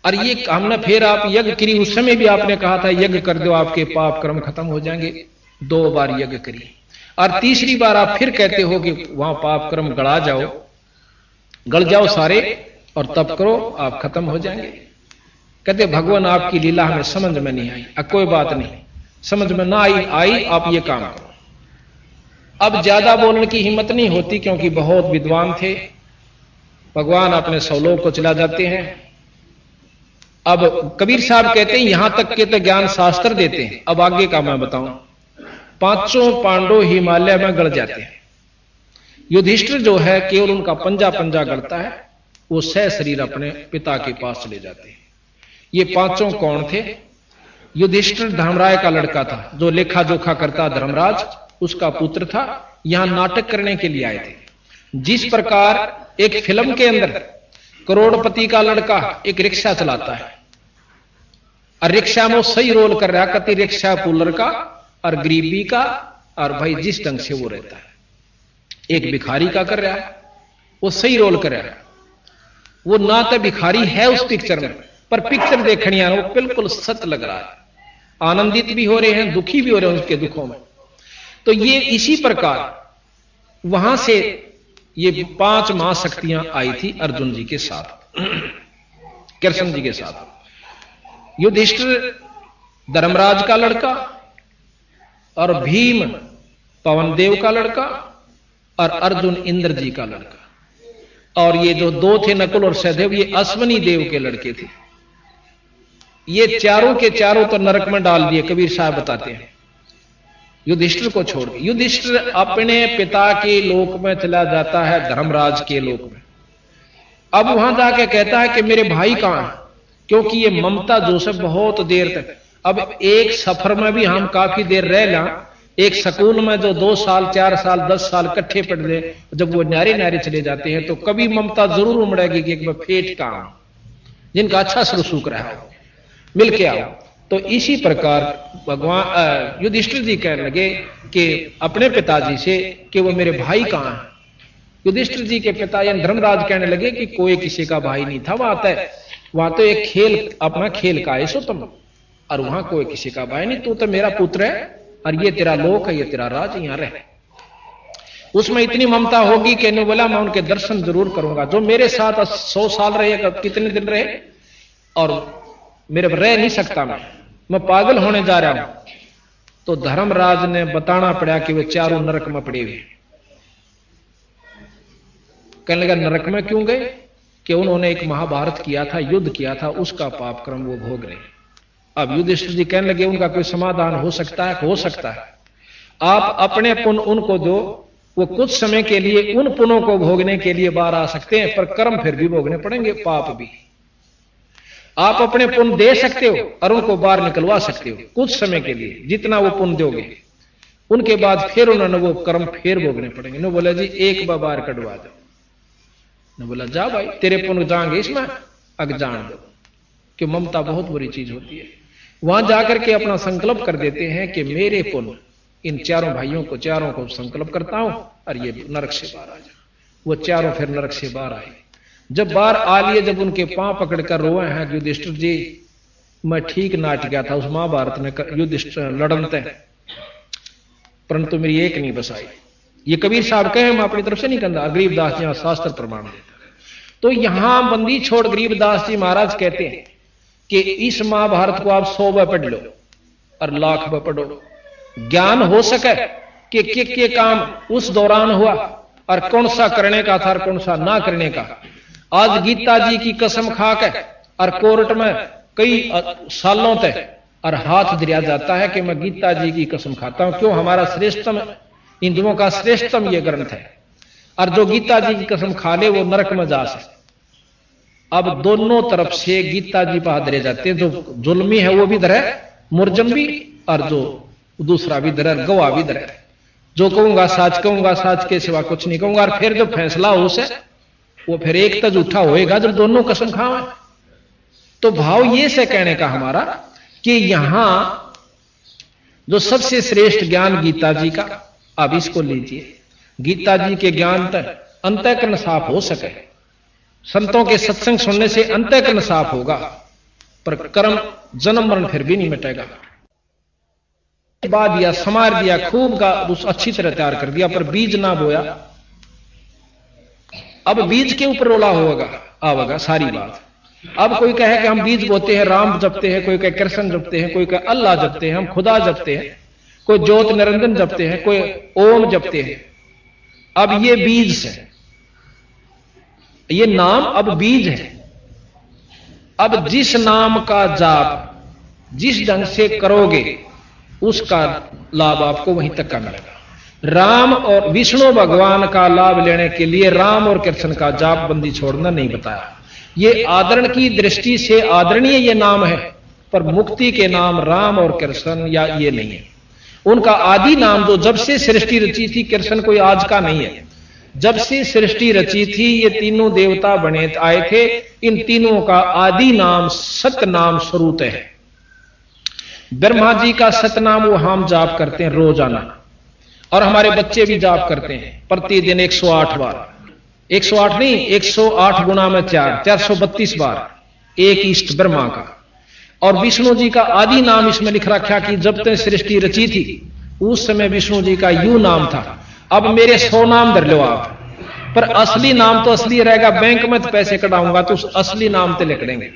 और ये हमने फिर आप यज्ञ करी, उस समय भी आपने कहा था यज्ञ कर दो आपके पाप कर्म खत्म हो जाएंगे, 2 बार यज्ञ करी, और तीसरी बार आप फिर कहते हो कि वहां पाप कर्म गड़ जाओ सारे और तब करो आप खत्म हो जाएंगे। कहते भगवान आपकी लीला हमें समझ में नहीं आई। अब कोई बात नहीं, समझ में ना आई आप ये काम करो। अब ज्यादा बोलने की हिम्मत नहीं होती क्योंकि बहुत विद्वान थे, भगवान अपने 100 लोग को चला जाते हैं। अब कबीर साहब कहते हैं यहां तक के तो ज्ञान शास्त्र देते हैं, अब आगे का मैं बताऊं। 5 पांडव हिमालय में गड़ जाते हैं, युधिष्ठिर जो है केवल उनका पंजा गड़ता है, वो सह शरीर अपने पिता के पास चले जाते हैं। ये 5 कौन थे? युधिष्ठिर धर्मराय का लड़का था, जो लेखा जोखा करता धर्मराज, उसका पुत्र था। यहां नाटक करने के लिए आए थे। जिस प्रकार एक फिल्म के अंदर करोड़पति का लड़का एक रिक्शा चलाता है और रिक्शा में वो सही रोल कर रहा है, कति रिक्शा पुलर का और गरीबी का, और भाई जिस ढंग से वो रहता है, एक भिखारी का कर रहा है, वो सही रोल कर रहा है। वो ना तो भिखारी है उस पिक्चर में, पर पिक्चर देखने आ रहा, वो बिल्कुल सच लग रहा है, आनंदित भी हो रहे हैं, दुखी भी हो रहे हैं उसके दुखों में। तो ये इसी प्रकार वहां से ये 5 महाशक्तियां आई थी अर्जुन जी के साथ, कृष्ण जी के साथ। युधिष्ठिर धर्मराज का लड़का और भीम पवन देव का लड़का और अर्जुन इंद्र जी का लड़का। और ये जो 2 थे नकुल और सहदेव, ये अश्वनी देव के लड़के थे। ये चारों के चारों तो नरक में डाल दिए, कबीर साहब बताते हैं, युधिष्ठिर को छोड़ के। युधिष्ठिर अपने पिता के लोक में चला जाता है, धर्मराज के लोक में। अब वहां जाके कहता है कि मेरे भाई कहां हैं, क्योंकि ये ममता जोसेफ बहुत देर तक, अब एक सफर में भी हम काफी देर रह ला, एक स्कूल में जो 2 साल 4 साल 10 साल इकट्ठे पढ़ ले, जब वो न्यारे चले जाते हैं तो कभी ममता जरूर उमड़ेगी कि एक बार फेट का जिनका अच्छा सलूक रहा हो मिल के आओ। तो इसी प्रकार भगवान युधिष्ठिर जी कहने लगे कि अपने पिताजी से कि वो मेरे भाई कहां हैं। युधिष्ठिर जी के पिता यानी धर्मराज कहने लगे कि कोई किसी का भाई नहीं था, वहां तो एक खेल, अपना खेल का है सो तुम, और वहां कोई किसी का भाई नहीं, तू तो मेरा पुत्र है और ये तेरा लोक है, ये तेरा राज, यहां रहे। उसमें इतनी ममता होगी कि ने बोला मैं उनके दर्शन जरूर करूंगा, जो मेरे साथ 100 साल रहे, कितने दिन रहे, और मेरे रह नहीं सकता, मैं पागल होने जा रहा हूं। तो धर्मराज ने बताना पड़ा कि वे चारों नरक में पड़े हुए। कहने लगा नरक में क्यों गए? कि उन्होंने एक महाभारत किया था, युद्ध किया था, उसका पाप क्रम वो भोग रहे। अब युधिष्ठिर जी कहने लगे उनका कोई समाधान हो सकता है? हो सकता है। आप अपने पुण्य उनको दो, वो कुछ समय के लिए उन पुण्यों को भोगने के लिए बाहर आ सकते हैं, पर कर्म फिर भी भोगने पड़ेंगे, पाप भी। आप अपने पुण्य दे सकते हो और उनको बाहर निकलवा सकते हो कुछ समय के लिए, जितना वो पुण्य दोगे, उनके बाद फिर उन्होंने वो कर्म फिर भोगने पड़ेंगे। न बोला जी एक बार बाहर कटवा दो, न बोला जा भाई तेरे पुण्य जाएंगे इसमें, अग जान दो, कि ममता बहुत बुरी चीज होती है। वहां जाकर के अपना संकल्प कर देते हैं कि मेरे पुण्य इन चारों भाइयों को, चारों को संकल्प करता हूं और ये नरक से बाहर आ जाए। वो चारों फिर नरक से बाहर आए। जब बाहर आ लिए, जब उनके पांव पकड़कर रोए हैं युधिष्ठिर जी, मैं ठीक नाट गया था उस महाभारत में, युधिष्ठिर लड़नते, परंतु मेरी एक नहीं बसाई। ये कबीर साहब कहे, मैं अपनी तरफ से नहीं कहता, गरीबदास जी शास्त्र प्रमाण देता। तो यहां बंदी छोड़ गरीबदास जी महाराज कहते हैं कि इस महाभारत को आप 100 बार पढ़ लो और लाख बार पढ़ो, ज्ञान हो सके कि के काम उस दौरान हुआ और कौन सा करने का था और कौन सा ना करने का। आज गीता जी की कसम खाकर और कोर्ट में कई सालों तक और हाथ दिया जाता है कि मैं गीता जी की कसम खाता हूं। क्यों? हमारा श्रेष्ठतम, हिंदुओं का श्रेष्ठतम यह ग्रंथ है, और जो गीता जी की कसम खा ले वो नरक में जा सकता। अब दोनों तरफ से गीता जी पर हाथ धरे जाते हैं। जो जुल्मी है वो भी धरे, मुरजम भी, और जो दूसरा भी धरे, गवाह भी धरे। जो कहूंगा साच के सिवा कुछ नहीं कहूंगा। और फिर जो फैसला हो से वो फिर एक तो झूठा होएगा जब दोनों कसम खावे। तो भाव ये से कहने का हमारा कि यहां जो सबसे श्रेष्ठ ज्ञान गीता जी का, अब इसको लीजिए। गीता जी के ज्ञान तक अंतःकरण साफ हो सके, संतों के सत्संग सुनने से अंतःकरण साफ होगा, पर कर्म जन्म मरण फिर भी नहीं मिटेगा। बा दिया, समार दिया, खूब का अच्छी तरह तैयार कर दिया, पर बीज ना बोया। अब बीज के ऊपर रोला होगा आवेगा सारी बात। अब कोई कहे कि हम बीज बोते हैं, राम जपते हैं, कोई कहे कृष्ण जपते हैं, कोई कहे अल्लाह जपते हैं, हम खुदा जपते हैं, कोई ज्योत निरंजन जपते हैं, कोई ओम जपते हैं। अब ये बीज है, ये नाम अब बीज है। अब जिस नाम का जाप जिस ढंग से करोगे उसका लाभ आपको वहीं तक का मिलेगा। राम और विष्णु भगवान का लाभ लेने के लिए राम और कृष्ण का जाप बंदी छोड़ना नहीं बताया। ये आदरण की दृष्टि से आदरणीय ये नाम है, पर मुक्ति के नाम राम और कृष्ण या ये नहीं है। उनका आदि नाम जो जब से सृष्टि रची थी, कृष्ण कोई आज का नहीं है, जब से सृष्टि रची थी ये तीनों देवता बने आए थे। इन तीनों का आदि नाम सतनाम स्वरूप है। ब्रह्मा जी का सतनाम वो हम जाप करते हैं रोजाना, और हमारे बच्चे भी जाप करते हैं प्रतिदिन 108 बार। 108 नहीं, 108 गुना में 4, 432 बार एक इष्ट ब्रह्मा का। और विष्णु जी का आदि नाम इसमें लिख रखा कि जब तक सृष्टि रची थी उस समय विष्णु जी का यू नाम था। अब मेरे 100 नाम धर लो आप, पर असली नाम तो असली रहेगा। बैंक में तो पैसे कटाऊंगा तो असली नाम तो लिख देंगे।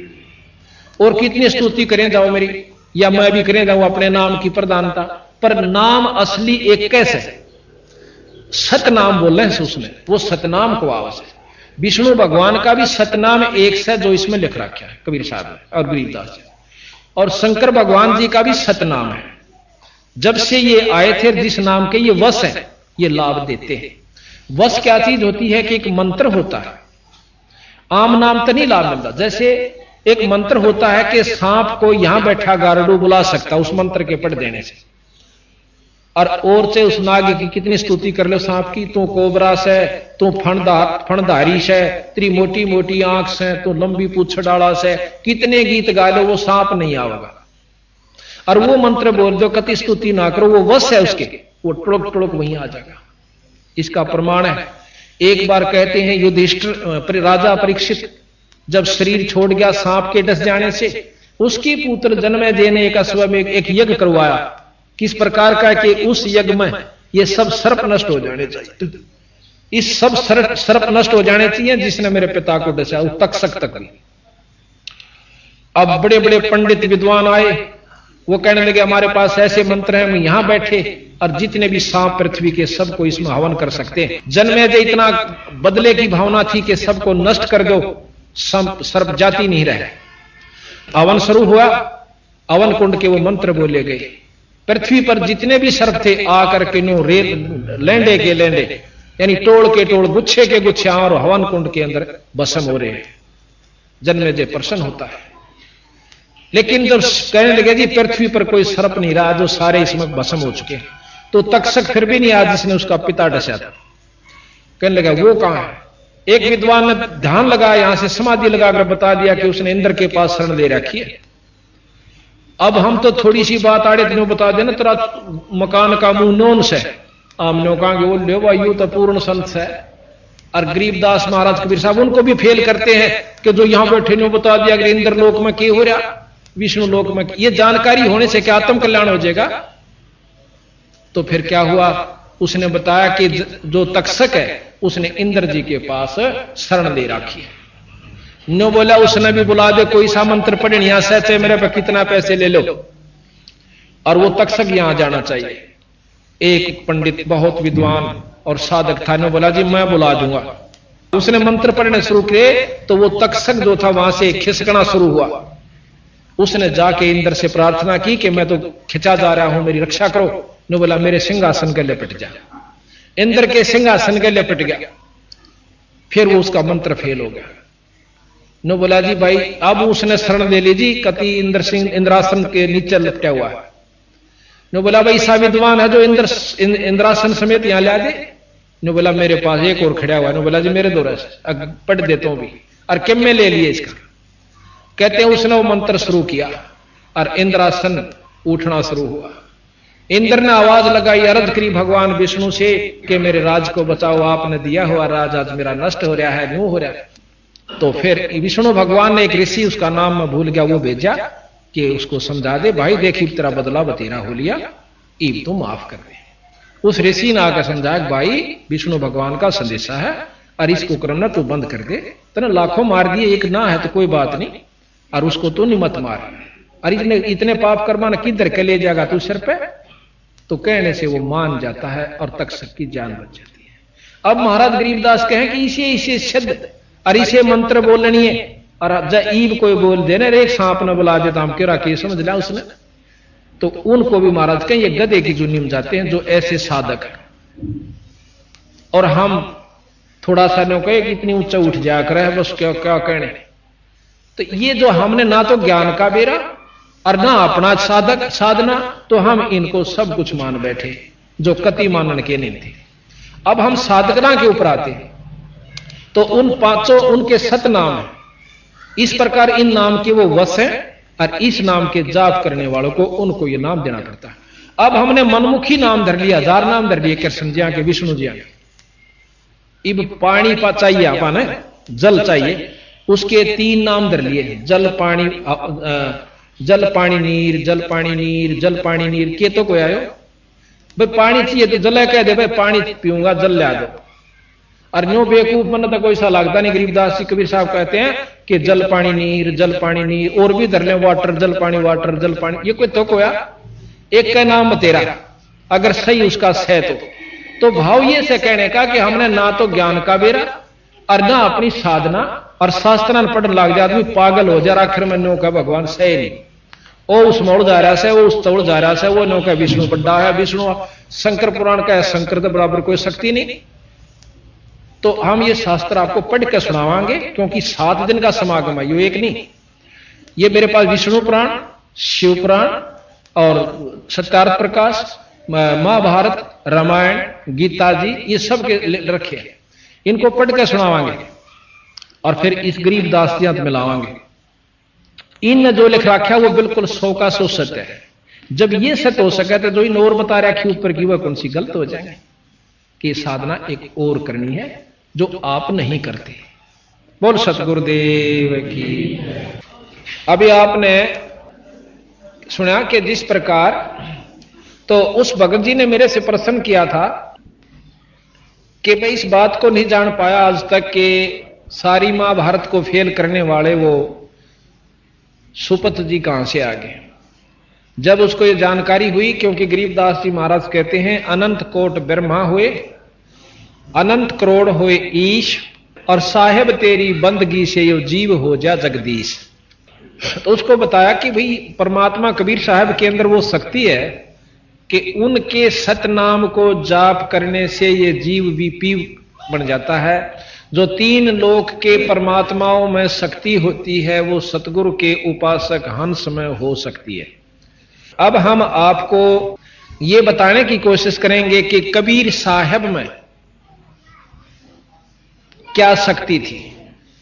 और कितनी स्तुति करें जाओ मेरी, या मैं भी करें जाऊं अपने नाम की प्रधानता, पर नाम असली एक कैसे सतनाम बोल रहे हैं उसमें, वो सतनाम को आवाज है। विष्णु भगवान का भी सतनाम एक से जो इसमें लिख रखा है कबीर साहब ने और गरीबदास जी, और शंकर भगवान जी का भी सतनाम है। जब से ये आए थे जिस नाम के ये वश है, ये लाभ देते हैं। वश क्या चीज होती है कि एक मंत्र होता है, आम नाम तो नहीं लाभ मिलता। जैसे एक मंत्र होता है कि सांप को यहां बैठा गारडू बुला सकता उस मंत्र के पढ़ देने से, और से उस नाग की कितनी स्तुति कर लो सांप की, तू कोबरा से, तू फणधारी से, तेरी मोटी मोटी आंख से, तू लंबी पूछ डाला से, कितने गीत गा लो वो सांप नहीं आवेगा। और वो मंत्र बोल दो, कति स्तुति ना करो, वो वश है उसके, वो टुड़क टुड़क वहीं आ जाएगा। इसका प्रमाण है, एक बार कहते हैं युधिष्ठिर राजा परीक्षित जब शरीर छोड़ गया सांप के डस जाने से, उसकी पुत्र जन्मेजय ने एक यज्ञ करवाया। किस प्रकार का कि उस यज्ञ में ये सब सर्प नष्ट हो जाने चाहिए, इस सब सर्प नष्ट हो जाने चाहिए जिसने मेरे पिता को डसा, वो तक्षक तक। अब बड़े बड़े पंडित विद्वान आए, वो कहने लगे हमारे पास ऐसे मंत्र हैं, हम यहां बैठे और जितने भी सांप पृथ्वी के सबको इसमें हवन कर सकते हैं। जन्मेजय इतना बदले की भावना थी कि सबको नष्ट कर दो, सर्प जाति नहीं रहे। हवन शुरू हुआ, हवन कुंड के वो मंत्र बोले गए। पृथ्वी पर जितने भी सर्प थे आकर के नो लेंडे के लेंडे, यानी टोड़ के टोड़, गुच्छे के गुच्छे और हवन कुंड के अंदर भस्म हो रहे हैं। जन्मेजय प्रसन्न होता है। लेकिन जब कहने लगे जी पृथ्वी पर कोई सर्प नहीं रहा, जो सारे इसमें भस्म हो चुके हैं, तो तक्षक फिर भी नहीं आया जिसने उसका पिता डसा था। कहने लगा वो कहां है? एक विद्वान ने ध्यान लगा, यहां से समाधि लगाकर बता दिया कि उसने इंद्र के पास शरण ले रखी है। अब हम तो थोड़ी सी बात आड़े तीनों बता देना, तेरा मकान का मुंह नौन से हमने कहा कि वो ले भाई तो पूर्ण संत है। और गरीबदास महाराज कबीर साहब उनको भी फेल करते हैं कि जो यहां बैठे ने बता दिया कि इंद्र लोक में क्या हो रहा, विष्णु लोक में। ये जानकारी होने से क्या आत्म कल्याण हो जाएगा? तो फिर क्या हुआ, उसने बताया कि जो तक्षक है उसने इंद्र जी के पास शरण ले रखी है। नो बोला उसने भी बुला दे, कोई सा मंत्र पढ़े, यहां से मेरे पे कितना पैसे ले लो, और वो तक्षक यहां जाना चाहिए। एक पंडित बहुत विद्वान और साधक था, ने बोला जी मैं बुला दूंगा। उसने मंत्र पढ़ने शुरू किए तो वो तक्षक जो था वहां से खिसकना शुरू हुआ। उसने जाके इंद्र से प्रार्थना की कि मैं तो खिंचा जा रहा हूं, मेरी रक्षा करो। ने बोला मेरे सिंहासन के लिपट जा। इंद्र के सिंहासन के लिपट गया। फिर वो उसका मंत्र फेल हो गया। ने बोला जी भाई अब उसने शरण ले ली जी, कति इंद्र सिंह इंद्रासन के नीचे लपटा हुआ है। ने बोला भाई सा विद्वान है जो इंद्रासन समेत यहां ला दे। ने बोला मेरे पास एक और खड़ा हुआ। ने बोला जी मेरे दो पढ़ देता हूं भी। और किम में ले लिए इसका। कहते हैं उसने वो मंत्र शुरू किया और इंद्रासन उठना शुरू हुआ। इंद्र ने आवाज लगाई, अर्ज करी भगवान विष्णु से कि मेरे राज को बचाओ, आपने दिया हुआ राज आज मेरा नष्ट हो रहा है, न्यू हो रहा है। तो फिर विष्णु भगवान ने एक ऋषि, उसका नाम मैं भूल गया, वो भेजा कि उसको समझा दे, भाई देखी तेरा बदला बतेरा हो लिया, ईब तो माफ कर दे। उस ऋषि ने आकर समझाया भाई विष्णु भगवान का संदेशा है और इसको करना तू बंद कर दे। तेने लाखों मार दिए, एक ना है तो कोई बात नहीं, और उसको तो नहीं मत मार। और इतने पाप कर्मा किधर के ले जाएगा तू सिर पे। तो कहने से वो मान जाता है और तक्षक की जान बच जाती है। अब महाराज गरीबदास कहें कि इसे सिद्ध और इसे मंत्र बोलनी है और ईब कोई बोल देने एक सांप ने बुला देता हम क्या के समझ लिया उसने। तो उनको भी महाराज कहें ये गधे की जुनी में जाते हैं जो ऐसे साधक है। और हम थोड़ा सा नो कहे कि इतनी ऊंचा उठ जाया करे बस क्या क्या कहने। तो ये जो हमने ना तो ज्ञान का बेरा और ना अपना साधक साधना, तो हम इनको सब कुछ मान बैठे जो कति मानन के नहीं थे। अब हम साधकना के ऊपर आते हैं तो उन पांचों उनके सत नाम है। इस प्रकार इन नाम के वो वश हैं और इस नाम के जाप करने वालों को उनको ये नाम देना पड़ता है। अब हमने मनमुखी नाम धर लिया, 1000 नाम धर लिए कृष्ण जी के, विष्णु जी के। इब पानी चाहिए अपन, जल चाहिए, उसके 3 नाम धर लिए, जल पानी जल पानी नीर, जल पानी नीर, जल पानी नीर। के तो कोई आयो भाई पानी चाहिए तो जल कह दे भाई पानी पीऊंगा जल ला दो। और न्यू बेवकूफ मन तो कोई सा लगता नहीं। गरीबदास जी कबीर साहब कहते हैं कि जल पानी नीर, जल पानी नीर, और भी धर ले वाटर, जल पानी वाटर, जल पानी। ये कोई तो कोया एक का नाम तेरा अगर सही उसका सह तो भाव ये से कहने का कि हमने ना तो ज्ञान का बेरा और ना अपनी साधना, और शास्त्र पढ़ने लग जाए आदमी पागल हो जाए। आखिर में नो का भगवान सही नहीं, वो उस मोड़ जा रहा है, वो उस तोड़ जा रहा है, वो नो का विष्णु बड़ा है, विष्णु शंकर पुराण का है, शंकर के बराबर कोई शक्ति नहीं। तो हम ये शास्त्र आपको पढ़ के सुनावांगे क्योंकि 7 दिन का समागम है, ये एक नहीं। ये मेरे पास विष्णु पुराण, शिव पुराण और सत्यार्थ प्रकाश, महाभारत, रामायण, गीता जी, ये सब के रखे हैं। इनको पढ़ के सुनावांगे और फिर इस गरीबदास जी में लावांगे। इन जो लिख रखा है वो बिल्कुल 100 का 100 सत्य है। जब ये सत्य हो सके तो जो इन और बता रखी ऊपर की वह कौन सी गलत हो जाएंगे कि साधना एक और करनी है जो आप नहीं करते। बोल सतगुरुदेव की। अभी आपने सुना कि जिस प्रकार तो उस भगत जी ने मेरे से प्रश्न किया था कि मैं इस बात को नहीं जान पाया आज तक कि सारी महाभारत को फेल करने वाले वो सुपत जी कहां से आ गए। जब उसको ये जानकारी हुई, क्योंकि गरीबदास जी महाराज कहते हैं अनंत कोट ब्रह्मा हुए, अनंत करोड़ हुए ईश, और साहेब तेरी बंदगी से यो जीव हो जा जगदीश। तो उसको बताया कि भाई परमात्मा कबीर साहब के अंदर वो शक्ति है कि उनके सतनाम को जाप करने से ये जीव भी पीव बन जाता है। जो 3 लोक के परमात्माओं में शक्ति होती है वो सतगुरु के उपासक हंस में हो सकती है। अब हम आपको ये बताने की कोशिश करेंगे कि कबीर साहब में क्या शक्ति थी।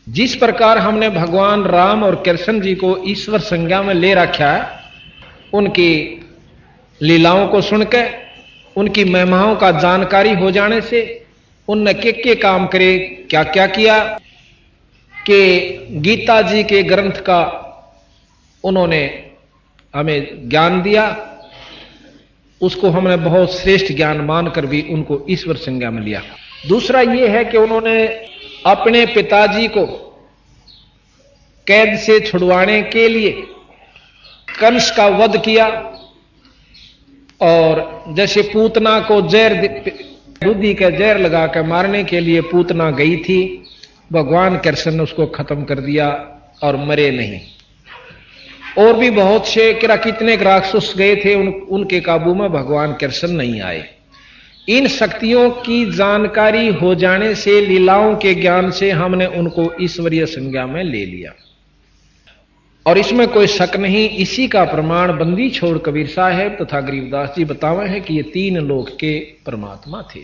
जिस प्रकार हमने भगवान राम और कृष्ण जी को ईश्वर संज्ञा में ले रखा है, उनकी लीलाओं को सुनकर, उनकी महिमाओं का जानकारी हो जाने से, उनने के काम करे, क्या क्या किया, कि गीता जी के ग्रंथ का उन्होंने हमें ज्ञान दिया, उसको हमने बहुत श्रेष्ठ ज्ञान मानकर भी उनको ईश्वर संज्ञा में लिया। दूसरा यह है कि उन्होंने अपने पिताजी को कैद से छुड़वाने के लिए कंस का वध किया, और जैसे पूतना को दूधी का जहर लगाकर मारने के लिए पूतना गई थी, भगवान कृष्ण ने उसको खत्म कर दिया और मरे नहीं। और भी बहुत से कितने राक्षस गए थे, उनके काबू में भगवान कृष्ण नहीं आए। इन शक्तियों की जानकारी हो जाने से, लीलाओं के ज्ञान से हमने उनको ईश्वरीय संज्ञा में ले लिया और इसमें कोई शक नहीं। इसी का प्रमाण बंदी छोड़ कबीर साहब तथा गरीबदास जी बतावे हैं कि ये तीन लोक के परमात्मा थे।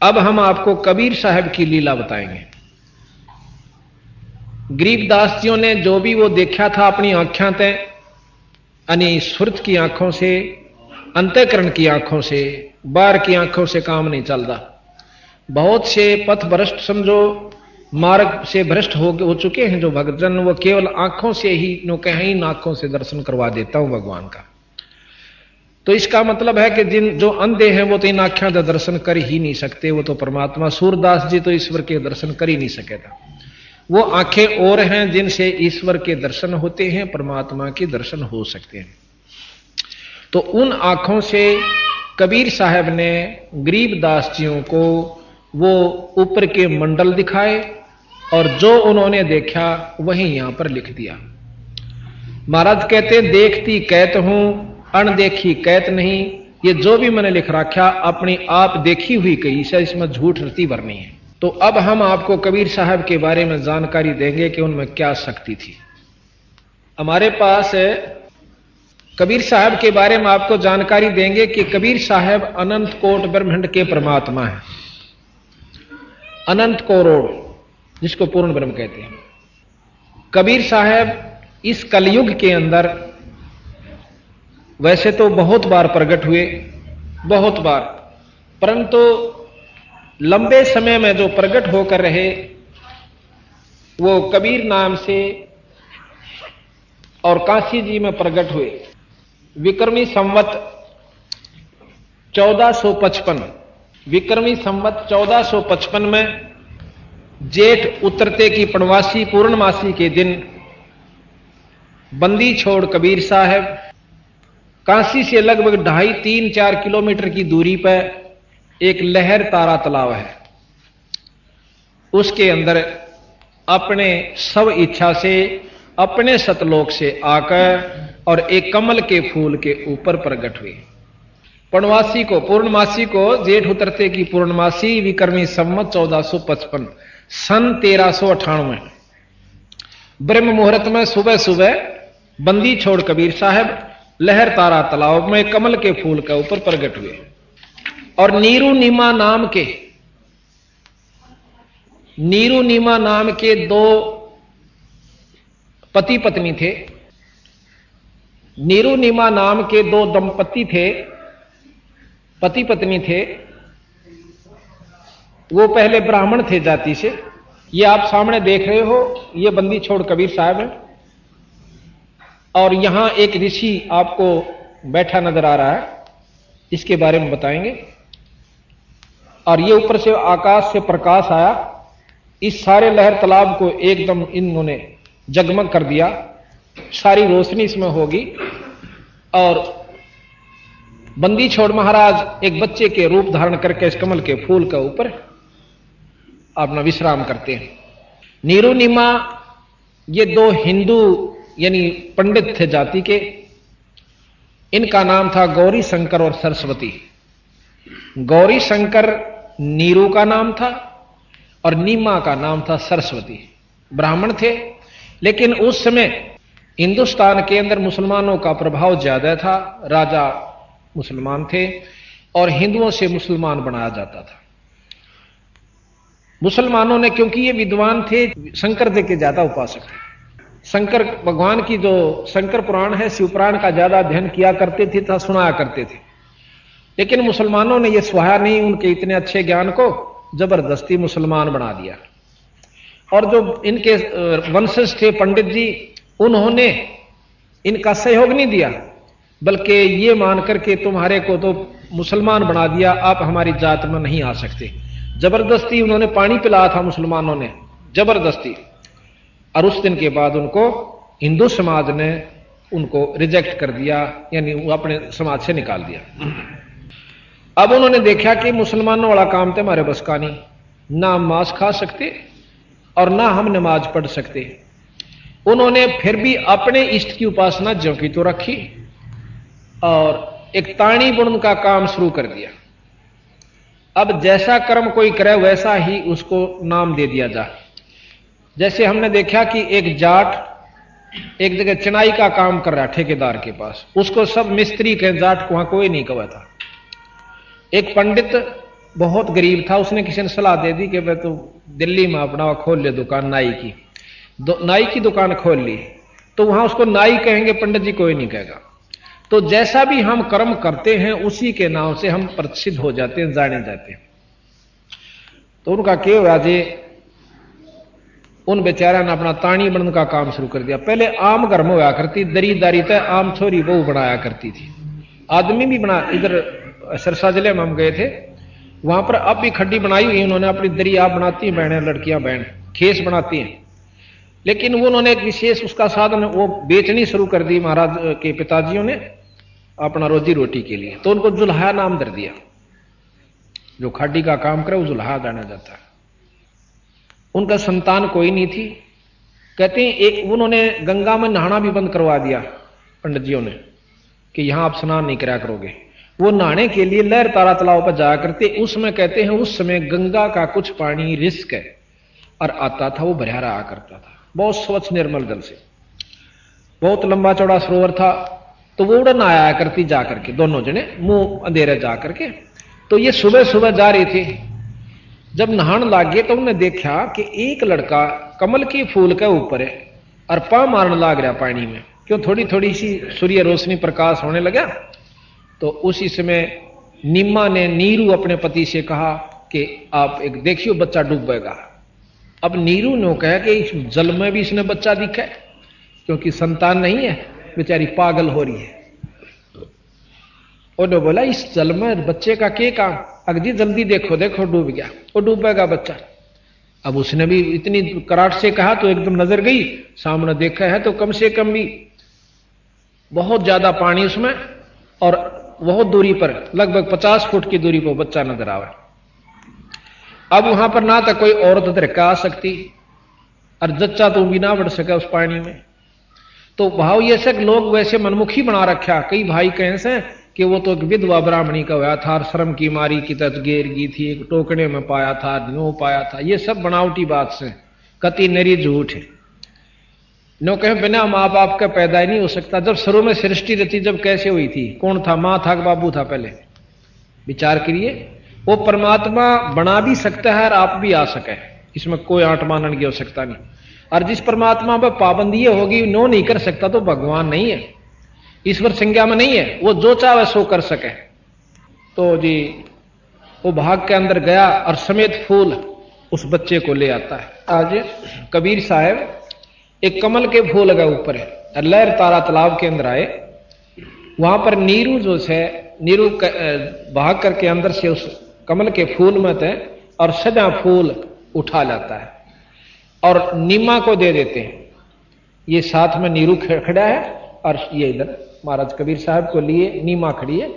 अब हम आपको कबीर साहब की लीला बताएंगे। गरीबदास जियों ने जो भी वो देखा था अपनी आंखें तय, यानी सुरत की आंखों से, अंतःकरण की आंखों से, बाहर की आंखों से काम नहीं चलता। बहुत से पथ भ्रष्ट समझो, मार्ग से भ्रष्ट हो चुके हैं जो भक्तजन, वो केवल आंखों से ही नो कहीं इन आंखों से दर्शन करवा देता हूं भगवान का। तो इसका मतलब है कि जो अंधे हैं वो तो इन आंखों का दर्शन कर ही नहीं सकते, वो तो परमात्मा। सूरदास जी तो ईश्वर के दर्शन कर ही नहीं सके था। वो आंखें और हैं जिनसे ईश्वर के दर्शन होते हैं, परमात्मा के दर्शन हो सकते हैं। तो उन आंखों से कबीर साहब ने गरीबदास जियों को वो ऊपर के मंडल दिखाए और जो उन्होंने देखा वही यहां पर लिख दिया। महाराज कहते देखती कहत हूं, अनदेखी कहत नहीं। ये जो भी मैंने लिख रखा अपनी आप देखी हुई कही से, इसमें झूठ रती भरनी है। तो अब हम आपको कबीर साहब के बारे में जानकारी देंगे कि उनमें क्या शक्ति थी। हमारे पास कबीर साहब के बारे में आपको जानकारी देंगे कि कबीर साहब अनंत कोट ब्रह्मांड के परमात्मा हैं। अनंत करोड़ जिसको पूर्ण ब्रह्म कहते हैं। कबीर साहब इस कलयुग के अंदर वैसे तो बहुत बार प्रकट हुए, बहुत बार, परंतु लंबे समय में जो प्रकट होकर रहे वो कबीर नाम से और काशी जी में प्रकट हुए। विक्रमी संवत 1455, विक्रमी संवत 1455 में जेठ उतरते की पूर्णवासी पूर्णमासी के दिन बंदी छोड़ कबीर साहब काशी से लगभग 2.5-3-4 किलोमीटर की दूरी पर एक लहर तारा तालाब है, उसके अंदर अपने सब इच्छा से अपने सतलोक से आकर और एक कमल के फूल के ऊपर प्रकट हुए। पूर्णमासी को, पूर्णमासी को जेठ उतरते की पूर्णमासी विक्रमी संवत 1455 सन 1398 ब्रह्म मुहूर्त में सुबह सुबह बंदी छोड़ कबीर साहब लहर तारा तालाब में कमल के फूल के ऊपर प्रकट हुए। और नीरू नीमा नाम के दो पति पत्नी थे। नीरू नीमा नाम के दो दंपति थे, पति पत्नी थे। वो पहले ब्राह्मण थे जाति से। ये आप सामने देख रहे हो, ये बंदी छोड़ कबीर साहब है और यहां एक ऋषि आपको बैठा नजर आ रहा है, इसके बारे में बताएंगे। और ये ऊपर से आकाश से प्रकाश आया, इस सारे लहर तालाब को एकदम इन्होंने जगमग कर दिया, सारी रोशनी इसमें होगी। और बंदी छोड़ महाराज एक बच्चे के रूप धारण करके इस कमल के फूल के ऊपर अपना विश्राम करते हैं। नीरू नीमा ये दो हिंदू यानी पंडित थे जाति के। इनका नाम था गौरी शंकर और सरस्वती। गौरी शंकर नीरू का नाम था और नीमा का नाम था सरस्वती। ब्राह्मण थे, लेकिन उस समय हिंदुस्तान के अंदर मुसलमानों का प्रभाव ज्यादा था। राजा मुसलमान थे और हिंदुओं से मुसलमान बनाया जाता था। मुसलमानों ने, क्योंकि ये विद्वान थे, शंकर जी के ज्यादा उपासक थे। शंकर भगवान की जो शंकर पुराण है, शिव पुराण का ज्यादा अध्ययन किया करते थे तथा सुनाया करते थे। लेकिन मुसलमानों ने यह सुहाया नहीं उनके इतने अच्छे ज्ञान को, जबरदस्ती मुसलमान बना दिया। और जो इनके वंशज थे पंडित जी, उन्होंने इनका सहयोग नहीं दिया, बल्कि ये मान करके तुम्हारे को तो मुसलमान बना दिया, आप हमारी जात में नहीं आ सकते। जबरदस्ती उन्होंने पानी पिलाया था मुसलमानों ने, जबरदस्ती। और उस दिन के बाद उनको हिंदू समाज ने उनको रिजेक्ट कर दिया, यानी वो अपने समाज से निकाल दिया। अब उन्होंने देखा कि मुसलमानों वाला काम तो हमारे बस का नहीं, ना हम मांस खा सकते और ना हम नमाज पढ़ सकते। उन्होंने फिर भी अपने इष्ट की उपासना ज्यों की तो रखी और एक ताणी बुनने का काम शुरू कर दिया। अब जैसा कर्म कोई करे वैसा ही उसको नाम दे दिया जाए। जैसे हमने देखा कि एक जाट एक जगह चिनाई का काम कर रहा ठेकेदार के पास, उसको सब मिस्त्री के, जाट को वहां कोई नहीं कहा था। एक पंडित बहुत गरीब था, उसने किसी ने सलाह दे दी कि मैं तो दिल्ली में अपना खोल ले दुकान नाई की, नाई की दुकान खोल ली, तो वहां उसको नाई कहेंगे, पंडित जी कोई नहीं कहेगा। तो जैसा भी हम कर्म करते हैं उसी के नाम से हम प्रसिद्ध हो जाते हैं, जाने जाते हैं। तो उनका क्या हुआ जी, उन बेचारा ने अपना ताणी बनने का काम शुरू कर दिया। पहले आम घर में होया करती दरीदारी तय आम छोरी बहू बनाया करती थी, आदमी भी बना। इधर सरसा जिले में हम गए थे, वहां पर अब भी खड्डी बनाई हुई उन्होंने, अपनी दरी आप बनाती हैं बहनें, लड़कियां बहन खेस बनाती हैं। लेकिन वो उन्होंने एक विशेष उसका साधन वो बेचनी शुरू कर दी महाराज के पिताजियों ने अपना रोजी रोटी के लिए। तो उनको जुल्हा नाम दे दिया, जो खाडी का काम करे वो जुल्हा जाना जाता है। उनका संतान कोई नहीं थी। कहते हैं एक उन्होंने गंगा में नहाना भी बंद करवा दिया पंडित जियों ने कि यहां आप स्नान नहीं करा करोगे। वो नहाने के लिए लहर तारा तालाब पर जाया करते। उसमें कहते हैं उस समय गंगा का कुछ पानी रिस्क है और आता था, वो भरा रहा करता था, बहुत स्वच्छ निर्मल जल से, बहुत लंबा चौड़ा सरोवर था। तो वो उड़न आया करती जा करके, दोनों जने मुंह अंधेरे जा करके। तो ये सुबह सुबह जा रहे थे, जब नहाने लग गए तो उन्होंने देखा कि एक लड़का कमल के फूल के ऊपर है और पांव मारने लग रहा पानी में। क्यों, थोड़ी थोड़ी सी सूर्य रोशनी प्रकाश होने लगा। तो उसी समय निम्मा ने नीरू अपने पति से कहा कि आप एक देखियो बच्चा डूबेगा। अब नीरू ने कहा कि इस जल में भी इसने बच्चा दिखा है, क्योंकि संतान नहीं है, बेचारी पागल हो रही है। उन्होंने बोला इस जल में बच्चे का क्या काम, अगजी जल्दी देखो देखो डूब गया, वो डूबेगा बच्चा। अब उसने भी इतनी कराट से कहा तो एकदम नजर गई, सामने देखा है तो कम से कम भी बहुत ज्यादा पानी उसमें और बहुत दूरी पर, लगभग 50 फुट की दूरी पर बच्चा नजर आवे। अब वहां पर ना तो कोई औरत धरका आ सकती और जच्चा तो भी ना बढ़ सके उस पानी में। तो भाव ये सब लोग वैसे मनमुखी बना रखा। कई भाई कहें से कि वो तो एक विधवा ब्राह्मणी का हुआ था, शर्म की मारी की तत गेर गई थी, एक टोकने में पाया था, नो पाया था। ये सब बनावटी बात से कति नरी झूठ है। नो कहे बिना माँ बाप का पैदा ही नहीं हो सकता। जब शुरू में सृष्टि रची जब कैसे हुई थी, कौन था, माँ था कि बाबू था, पहले विचार करिए। वो परमात्मा बना भी सकता है और आप भी आ सके, इसमें कोई आंट मानन की आवश्यकता नहीं। और जिस परमात्मा पर पाबंदी होगी नो नहीं कर सकता तो भगवान नहीं है, ईश्वर संज्ञा में नहीं है, वो जो चाहे सो कर सके। तो जी वो भाग के अंदर गया और समेत फूल उस बच्चे को ले आता है। आज कबीर साहब एक कमल के फूल के ऊपर है और लहर तारा तालाब के अंदर आए। वहां पर नीरू जो है, नीरू भाग करके अंदर से उस कमल के फूल में थे और सदा फूल उठा लाता है और नीमा को दे देते हैं। ये साथ में नीरू खड़ा है और ये इधर महाराज कबीर साहब को लिए नीमा खड़ी है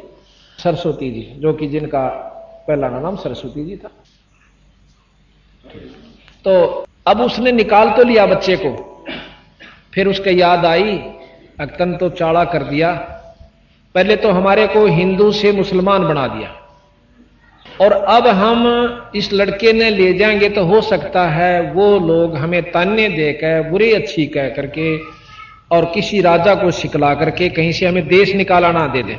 सरस्वती जी, जो कि जिनका पहला नाम सरस्वती जी था। तो अब उसने निकाल तो लिया बच्चे को, फिर उसके याद आई अक्तन तो चाड़ा कर दिया। पहले तो हमारे को हिंदू से मुसलमान बना दिया और अब हम इस लड़के ने ले जाएंगे तो हो सकता है वो लोग हमें ताने देकर बुरी अच्छी कह करके और किसी राजा को सिकला करके कहीं से हमें देश निकाला ना दे दें।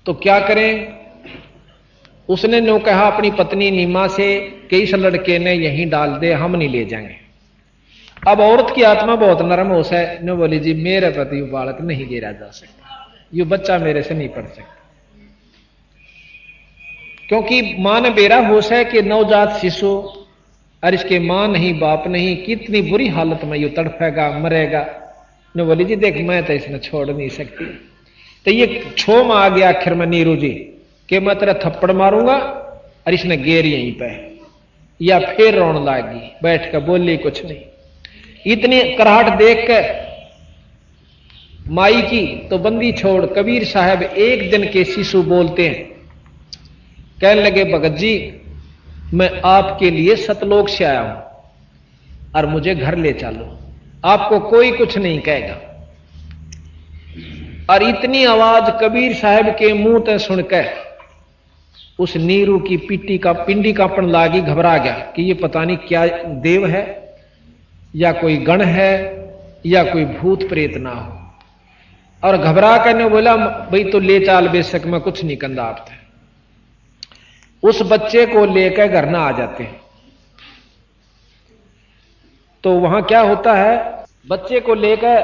तो क्या करें? उसने नो कहा अपनी पत्नी नीमा से कि इस लड़के ने यहीं डाल दे, हम नहीं ले जाएंगे। अब औरत की आत्मा बहुत नरम हो है, ने बोली जी मेरे प्रति बालक नहीं गिरा जा सकता, ये बच्चा मेरे से नहीं पढ़ सकता। क्योंकि मां ने बेरा होश है कि नवजात शिशु और इसके मां नहीं बाप नहीं, कितनी बुरी हालत में ये तड़फेगा मरेगा। ने बोली जी देख मैं तो इसने छोड़ नहीं सकती। तो ये छो में आ गया आखिर में नीरू जी कि मैं तेरा थप्पड़ मारूंगा और इसने गेर यहीं पे, या फिर रोने लगी बैठ कर, बोली कुछ नहीं। इतनी कराहट देख के माई की तो बंदी छोड़ कबीर साहब एक दिन के शिशु बोलते हैं, कहने लगे भगत जी मैं आपके लिए सतलोक से आया हूं और मुझे घर ले चलो, आपको कोई कुछ नहीं कहेगा। और इतनी आवाज कबीर साहब के मुंह से सुनकर उस नीरू की पिंडी कांपन लागी, घबरा गया कि ये पता नहीं क्या देव है या कोई गण है या कोई भूत प्रेत ना हो। और घबरा करने बोला भाई तो ले चाल बेशक मैं कुछ नहीं कंदा आपसे। उस बच्चे को लेकर घर ना आ जाते हैं। तो वहां क्या होता है, बच्चे को लेकर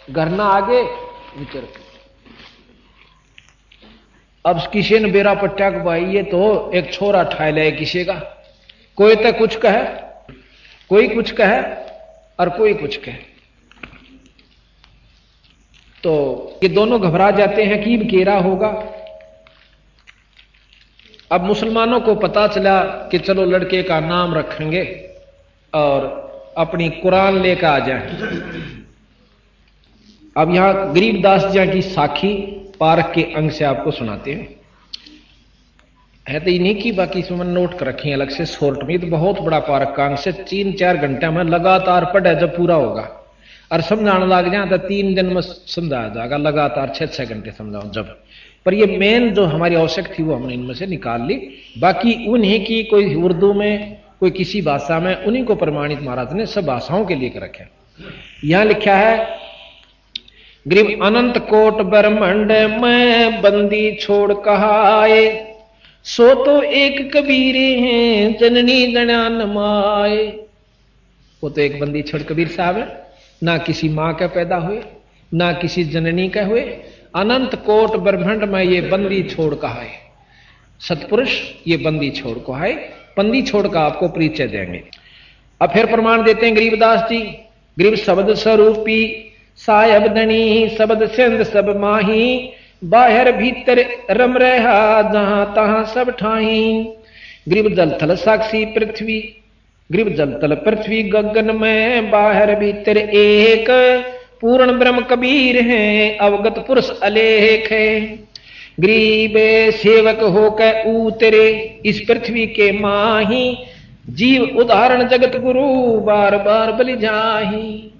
घर ना आगे विचर, अब किसी ने बेरा पट्टा को भाई ये तो एक छोरा ठाए ले किसी का, कोई तो कुछ कहे, कोई कुछ कहे और कोई कुछ कहे। तो ये दोनों घबरा जाते हैं कि केरा होगा। अब मुसलमानों को पता चला कि चलो लड़के का नाम रखेंगे और अपनी कुरान लेकर आ जाए। अब यहां गरीबदास जी की साखी पार्क के अंग से आपको सुनाते हैं। है तो इन्हीं की, बाकी इसमें नोट कर रखी अलग से शॉर्ट में। तो बहुत बड़ा पार्क का अंग से 3-4 घंटे में लगातार पढ़े जब पूरा होगा और समझाने लग जाए तो 3 दिन में समझा जाएगा, लगातार 6-6 घंटे समझाऊं जब। पर ये मेन जो हमारी आवश्यक थी वो हमने इनमें से निकाल ली। बाकी उन्हीं की कोई उर्दू में कोई किसी भाषा में, उन्हीं को प्रमाणित महाराज ने सब भाषाओं के लिए रखे। यहां लिखा है ग्रीब अनंत कोट ब्रह्मंड में बंदी छोड़ कहाए, सो तो एक कबीरे हैं जननी जनान माए। वो तो एक बंदी छोड़ कबीर साहब है, ना किसी मां के पैदा हुए ना किसी जननी के हुए। अनंत कोट ब्रह्मंड में ये बंदी छोड़ कहाए, सतपुरुष ये बंदी छोड़ को है। बंदी छोड़ का आपको परिचय देंगे। अब फिर प्रमाण देते हैं गरीबदास जी। गरीब शब्द स्वरूपी सायब धनी शब्द सिंध सब माही, बाहर भीतर रम रहा जहां तहां सब ठाही। गरीब जल थल साक्षी पृथ्वी, गरीब जल तल पृथ्वी गगन में, बाहर भीतर एक पूर्ण ब्रह्म कबीर है, अवगत पुरुष अलेख है। गरीब सेवक होकर उतरे इस पृथ्वी के माही, जीव उदाहरण जगत गुरु बार बार बलि जाही।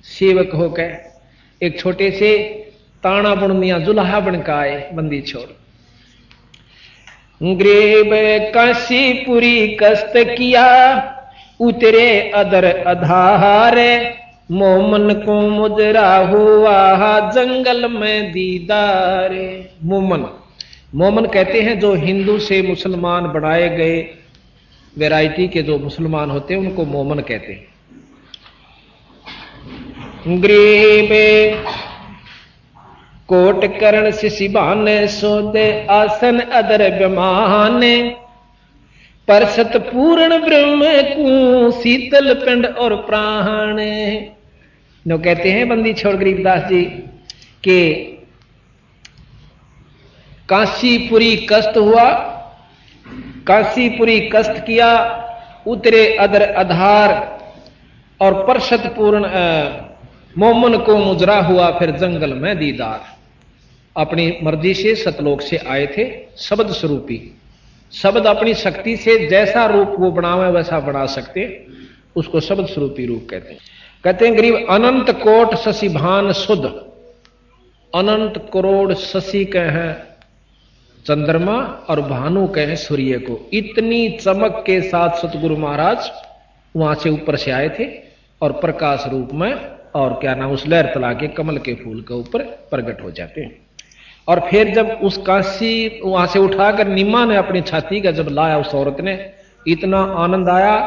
सेवक होकर एक छोटे से ताना बुन दिया, जुल्हा बन का आए बंदी छोड़। गरीब काशीपुरी कष्ट किया उतरे अदर अधार, मोमन को मुजरा हुआ जंगल में दीदार। मोमन, मोमन कहते हैं जो हिंदू से मुसलमान बनाए गए वैरायटी के जो मुसलमान होते हैं उनको मोमन कहते हैं। गरीबे कोट करण शिशिबान सोदे आसन अदर ब्रह्माने, परसत पूर्ण ब्रह्म को शीतल पिंड और प्राण। नो कहते हैं बंदी छोड़ गरीबदास जी के काशीपुरी कष्ट हुआ, काशीपुरी कष्ट किया, उतरे अदर आधार और परसत पूर्ण मोमन को मुजरा हुआ फिर जंगल में दीदार। अपनी मर्जी से सतलोक से आए थे शब्द स्वरूपी। शब्द अपनी शक्ति से जैसा रूप वो बनावे वैसा बना सकते, उसको शब्द स्वरूपी रूप कहते हैं। कहते हैं गरीब अनंत कोट शशि भान सुध, अनंत करोड़ शशि कहें चंद्रमा और भानु कहें सूर्य को। इतनी चमक के साथ सतगुरु महाराज वहां से ऊपर से आए थे और प्रकाश रूप में, और क्या नाम उस लहर तला के कमल के फूल के ऊपर प्रकट हो जाते हैं। और फिर जब उस काशी वहां से उठाकर निम्मा ने अपनी छाती का जब लाया उस औरत ने, इतना आनंद आया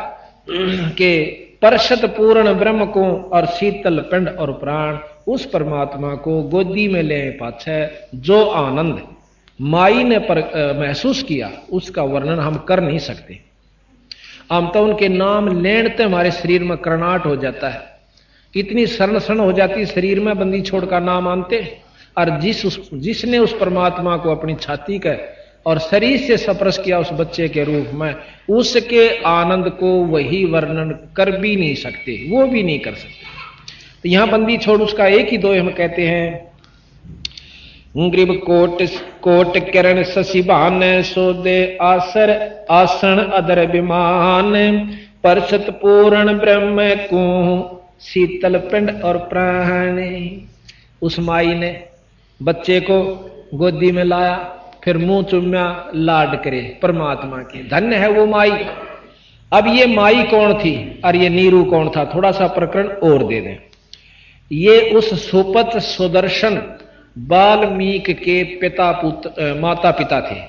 कि परशत पूर्ण ब्रह्म को और शीतल पिंड और प्राण उस परमात्मा को गोदी में ले पाछे जो आनंद माई ने महसूस किया उसका वर्णन हम कर नहीं सकते। हम तो उनके नाम लेने हमारे शरीर में करनाट हो जाता है, इतनी शरण शरण हो जाती शरीर में बंदी छोड़ का नाम आनते। और जिसने उस परमात्मा को अपनी छाती का और शरीर से स्पर्श किया उस बच्चे के रूप में, उसके आनंद को वही वर्णन कर भी नहीं सकते, वो भी नहीं कर सकते। तो यहां बंदी छोड़ उसका एक ही दो हम कहते हैं, ग्रीब कोट कोट किरण शशिभान सोदे आसर आसन अदर विमान परसत पूर्ण ब्रह्म को शीतल पिंड और प्राण। उस माई ने बच्चे को गोदी में लाया, फिर मुंह चुम्या, लाड करे परमात्मा के। धन्य है वो माई। अब ये माई कौन थी और ये नीरू कौन था, थोड़ा सा प्रकरण और दे दें। ये उस सुपत सुदर्शन वाल्मीक के पिता पुत्र माता पिता थे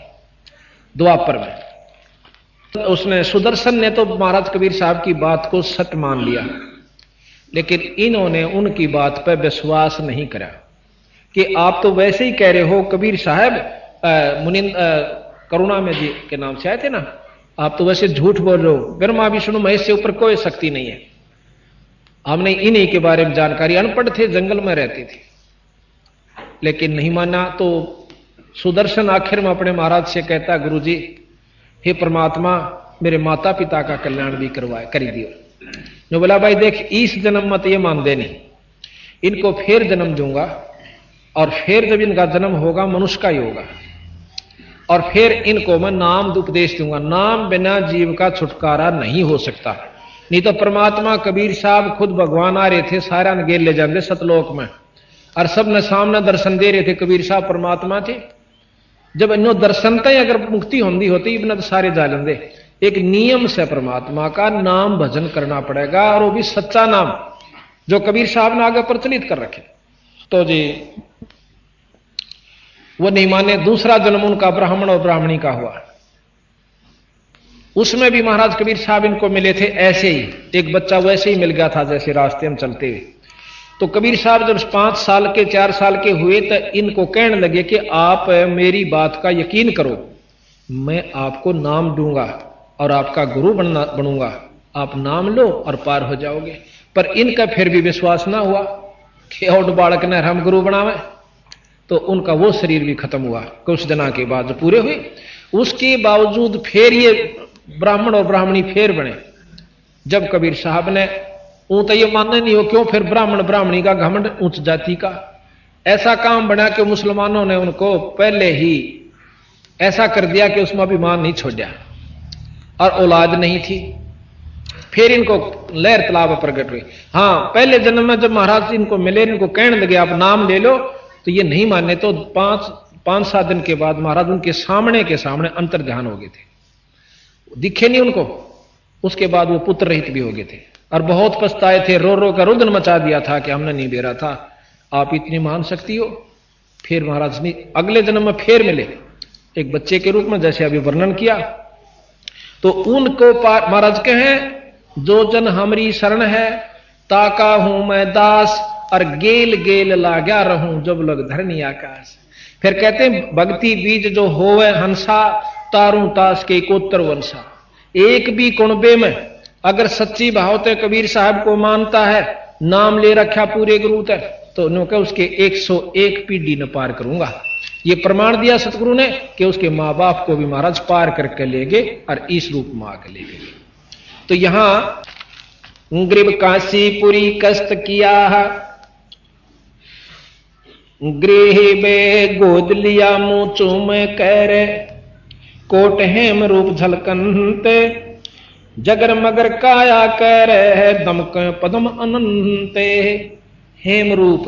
द्वापर में। उसने सुदर्शन ने तो महाराज कबीर साहब की बात को सत्य मान लिया, लेकिन इन्होंने उनकी बात पर विश्वास नहीं करा कि आप तो वैसे ही कह रहे हो कबीर साहब, मुनिंद करुणा में जी के नाम से आए थे ना, आप तो वैसे झूठ बोल रहे हो, ब्रह्मा विष्णु महेश से ऊपर कोई शक्ति नहीं है। हमने इन्हीं के बारे में जानकारी, अनपढ़ थे, जंगल में रहते थे, लेकिन नहीं माना। तो सुदर्शन आखिर में अपने महाराज से कहता, गुरुजी हे परमात्मा मेरे माता पिता का कल्याण भी कर दियो। जो बोला भाई देख, इस जन्म मत ये मान देनी, इनको फिर जन्म दूंगा, और फिर जब इनका जन्म होगा मनुष्य का ही होगा, और फिर इनको मैं नाम उपदेश दूंगा। नाम बिना जीव का छुटकारा नहीं हो सकता। नहीं तो परमात्मा कबीर साहब खुद भगवान आ रहे थे, सारा गेल ले जाते सतलोक में, और सब ने सामने दर्शन दे रहे थे। कबीर साहब परमात्मा थे। जब इन्हों दर्शन तय अगर मुक्ति होती होती इबन तो सारे जा लेंगे। एक नियम से परमात्मा का नाम भजन करना पड़ेगा, और वो भी सच्चा नाम जो कबीर साहब ने आगे प्रचलित कर रखे। तो जी वो नहीं माने। दूसरा जन्म उनका ब्राह्मण और ब्राह्मणी का हुआ। उसमें भी महाराज कबीर साहब इनको मिले थे ऐसे ही, एक बच्चा वैसे ही मिल गया था जैसे रास्ते में चलते हुए। तो कबीर साहब जब 5 साल के 4 साल के हुए तो इनको कहने लगे कि आप मेरी बात का यकीन करो, मैं आपको नाम दूंगा और आपका गुरु बनूंगा, आप नाम लो और पार हो जाओगे। पर इनका फिर भी विश्वास ना हुआ कि और बालक ने हम गुरु बनावे। तो उनका वो शरीर भी खत्म हुआ कुछ दिनों के बाद जो पूरे हुए। उसके बावजूद फिर ये ब्राह्मण और ब्राह्मणी फिर बने। जब कबीर साहब ने तो ये मानना नहीं हो क्यों, फिर ब्राह्मण ब्राह्मणी का घमंड उच्च जाति का ऐसा काम बना कि मुसलमानों ने उनको पहले ही ऐसा कर दिया कि उसमें अभिमान नहीं छोड़ा, और औलाद नहीं थी। फिर इनको लहर तालाब प्रकट हुई। हाँ, पहले जन्म में जब महाराज इनको मिले, इनको कहने लगे आप नाम ले लो, तो ये नहीं माने। तो 5-7 दिन के बाद महाराज उनके सामने अंतर ध्यान हो गए थे, दिखे नहीं उनको। उसके बाद वो पुत्र रहित भी हो गए थे और बहुत पछताए थे, रो रो कर रुदन मचा दिया था कि हमने नहीं बेरा था, आप इतनी महान शक्ति हो। फिर महाराज ने अगले जन्म में फिर मिले एक बच्चे के रूप में, जैसे अभी वर्णन किया। तो उनको महाराज कहे, जो जन हमारी शरण है ताका हूं मैं दास, और गेल गेल लाग्या रहूं जब लग धरनी आकाश। फिर कहते हैं भक्ति बीज जो होवे हंसा, तारू तास के कोत्तर वंशा। एक भी कुणबे में अगर सच्ची भाव ते कबीर साहब को मानता है, नाम ले रखा पूरे गुरु तक, तो उन्होंने उसके 101 पीढ़ी न पार करूंगा। ये प्रमाण दिया सतगुरु ने कि उसके मां बाप को भी महाराज पार करके ले गए और इस रूप में आकर ले गए। तो यहां ग्रीब काशीपुरी कष्ट किया, गृह में गोद लिया मुंह चूम कर, कोट हेम रूप झलकनते, जगर मगर काया कर दमक पदम अनंते। हेम रूप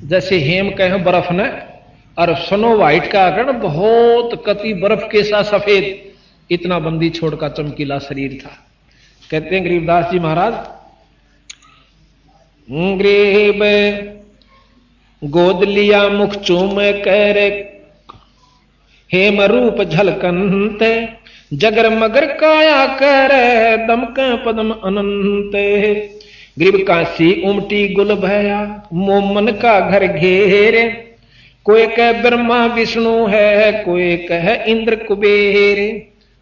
जैसे हेम कहे बर्फ न, और स्नो व्हाइट का आकर बहुत कति बर्फ के साथ सफेद, इतना बंदी छोड़ का चमकीला शरीर था। कहते हैं गरीबदास जी महाराज, गरीब गोद लिया मुख चूम कर, हेम रूप झलकनते, जगर मगर काया कर दमक पदम अनंते। गरीब काशी उमटी गुल भया, मोमन का घर घेरे, कोई कह ब्रह्मा विष्णु है, कोई कह इंद्र कुबेर।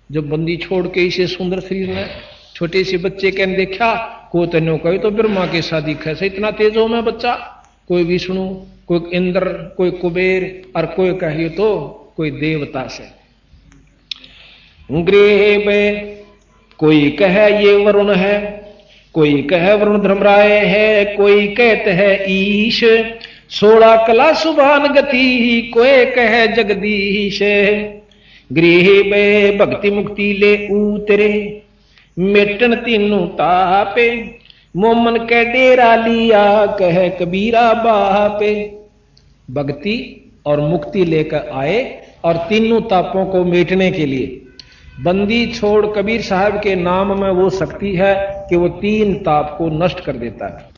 जब बंदी छोड़ के इसे सुंदर शरीर में छोटे से बच्चे कहने देखा, को तेनो कहे तो ब्रह्मा के शादी कैसे इतना तेज हो मैं बच्चा, कोई विष्णु, कोई इंद्र, कोई कुबेर, और कोई कहे तो कोई देवता से। गृह में कोई कहे ये वरुण है, कोई कहे वरुण धर्मराय है, कोई कहते है ईश, 16 कला सुभान गति, कोई कहे जगदीश। गृह बे भक्ति मुक्ति ले उतरे, मेटन तीनों तापे, मोमन के डेरा लिया, कहे कबीरा बापे। भक्ति और मुक्ति लेकर आए और तीनों तापों को मिटने के लिए बंदी छोड़ कबीर साहब के नाम में वो शक्ति है कि वो 3 ताप को नष्ट कर देता है।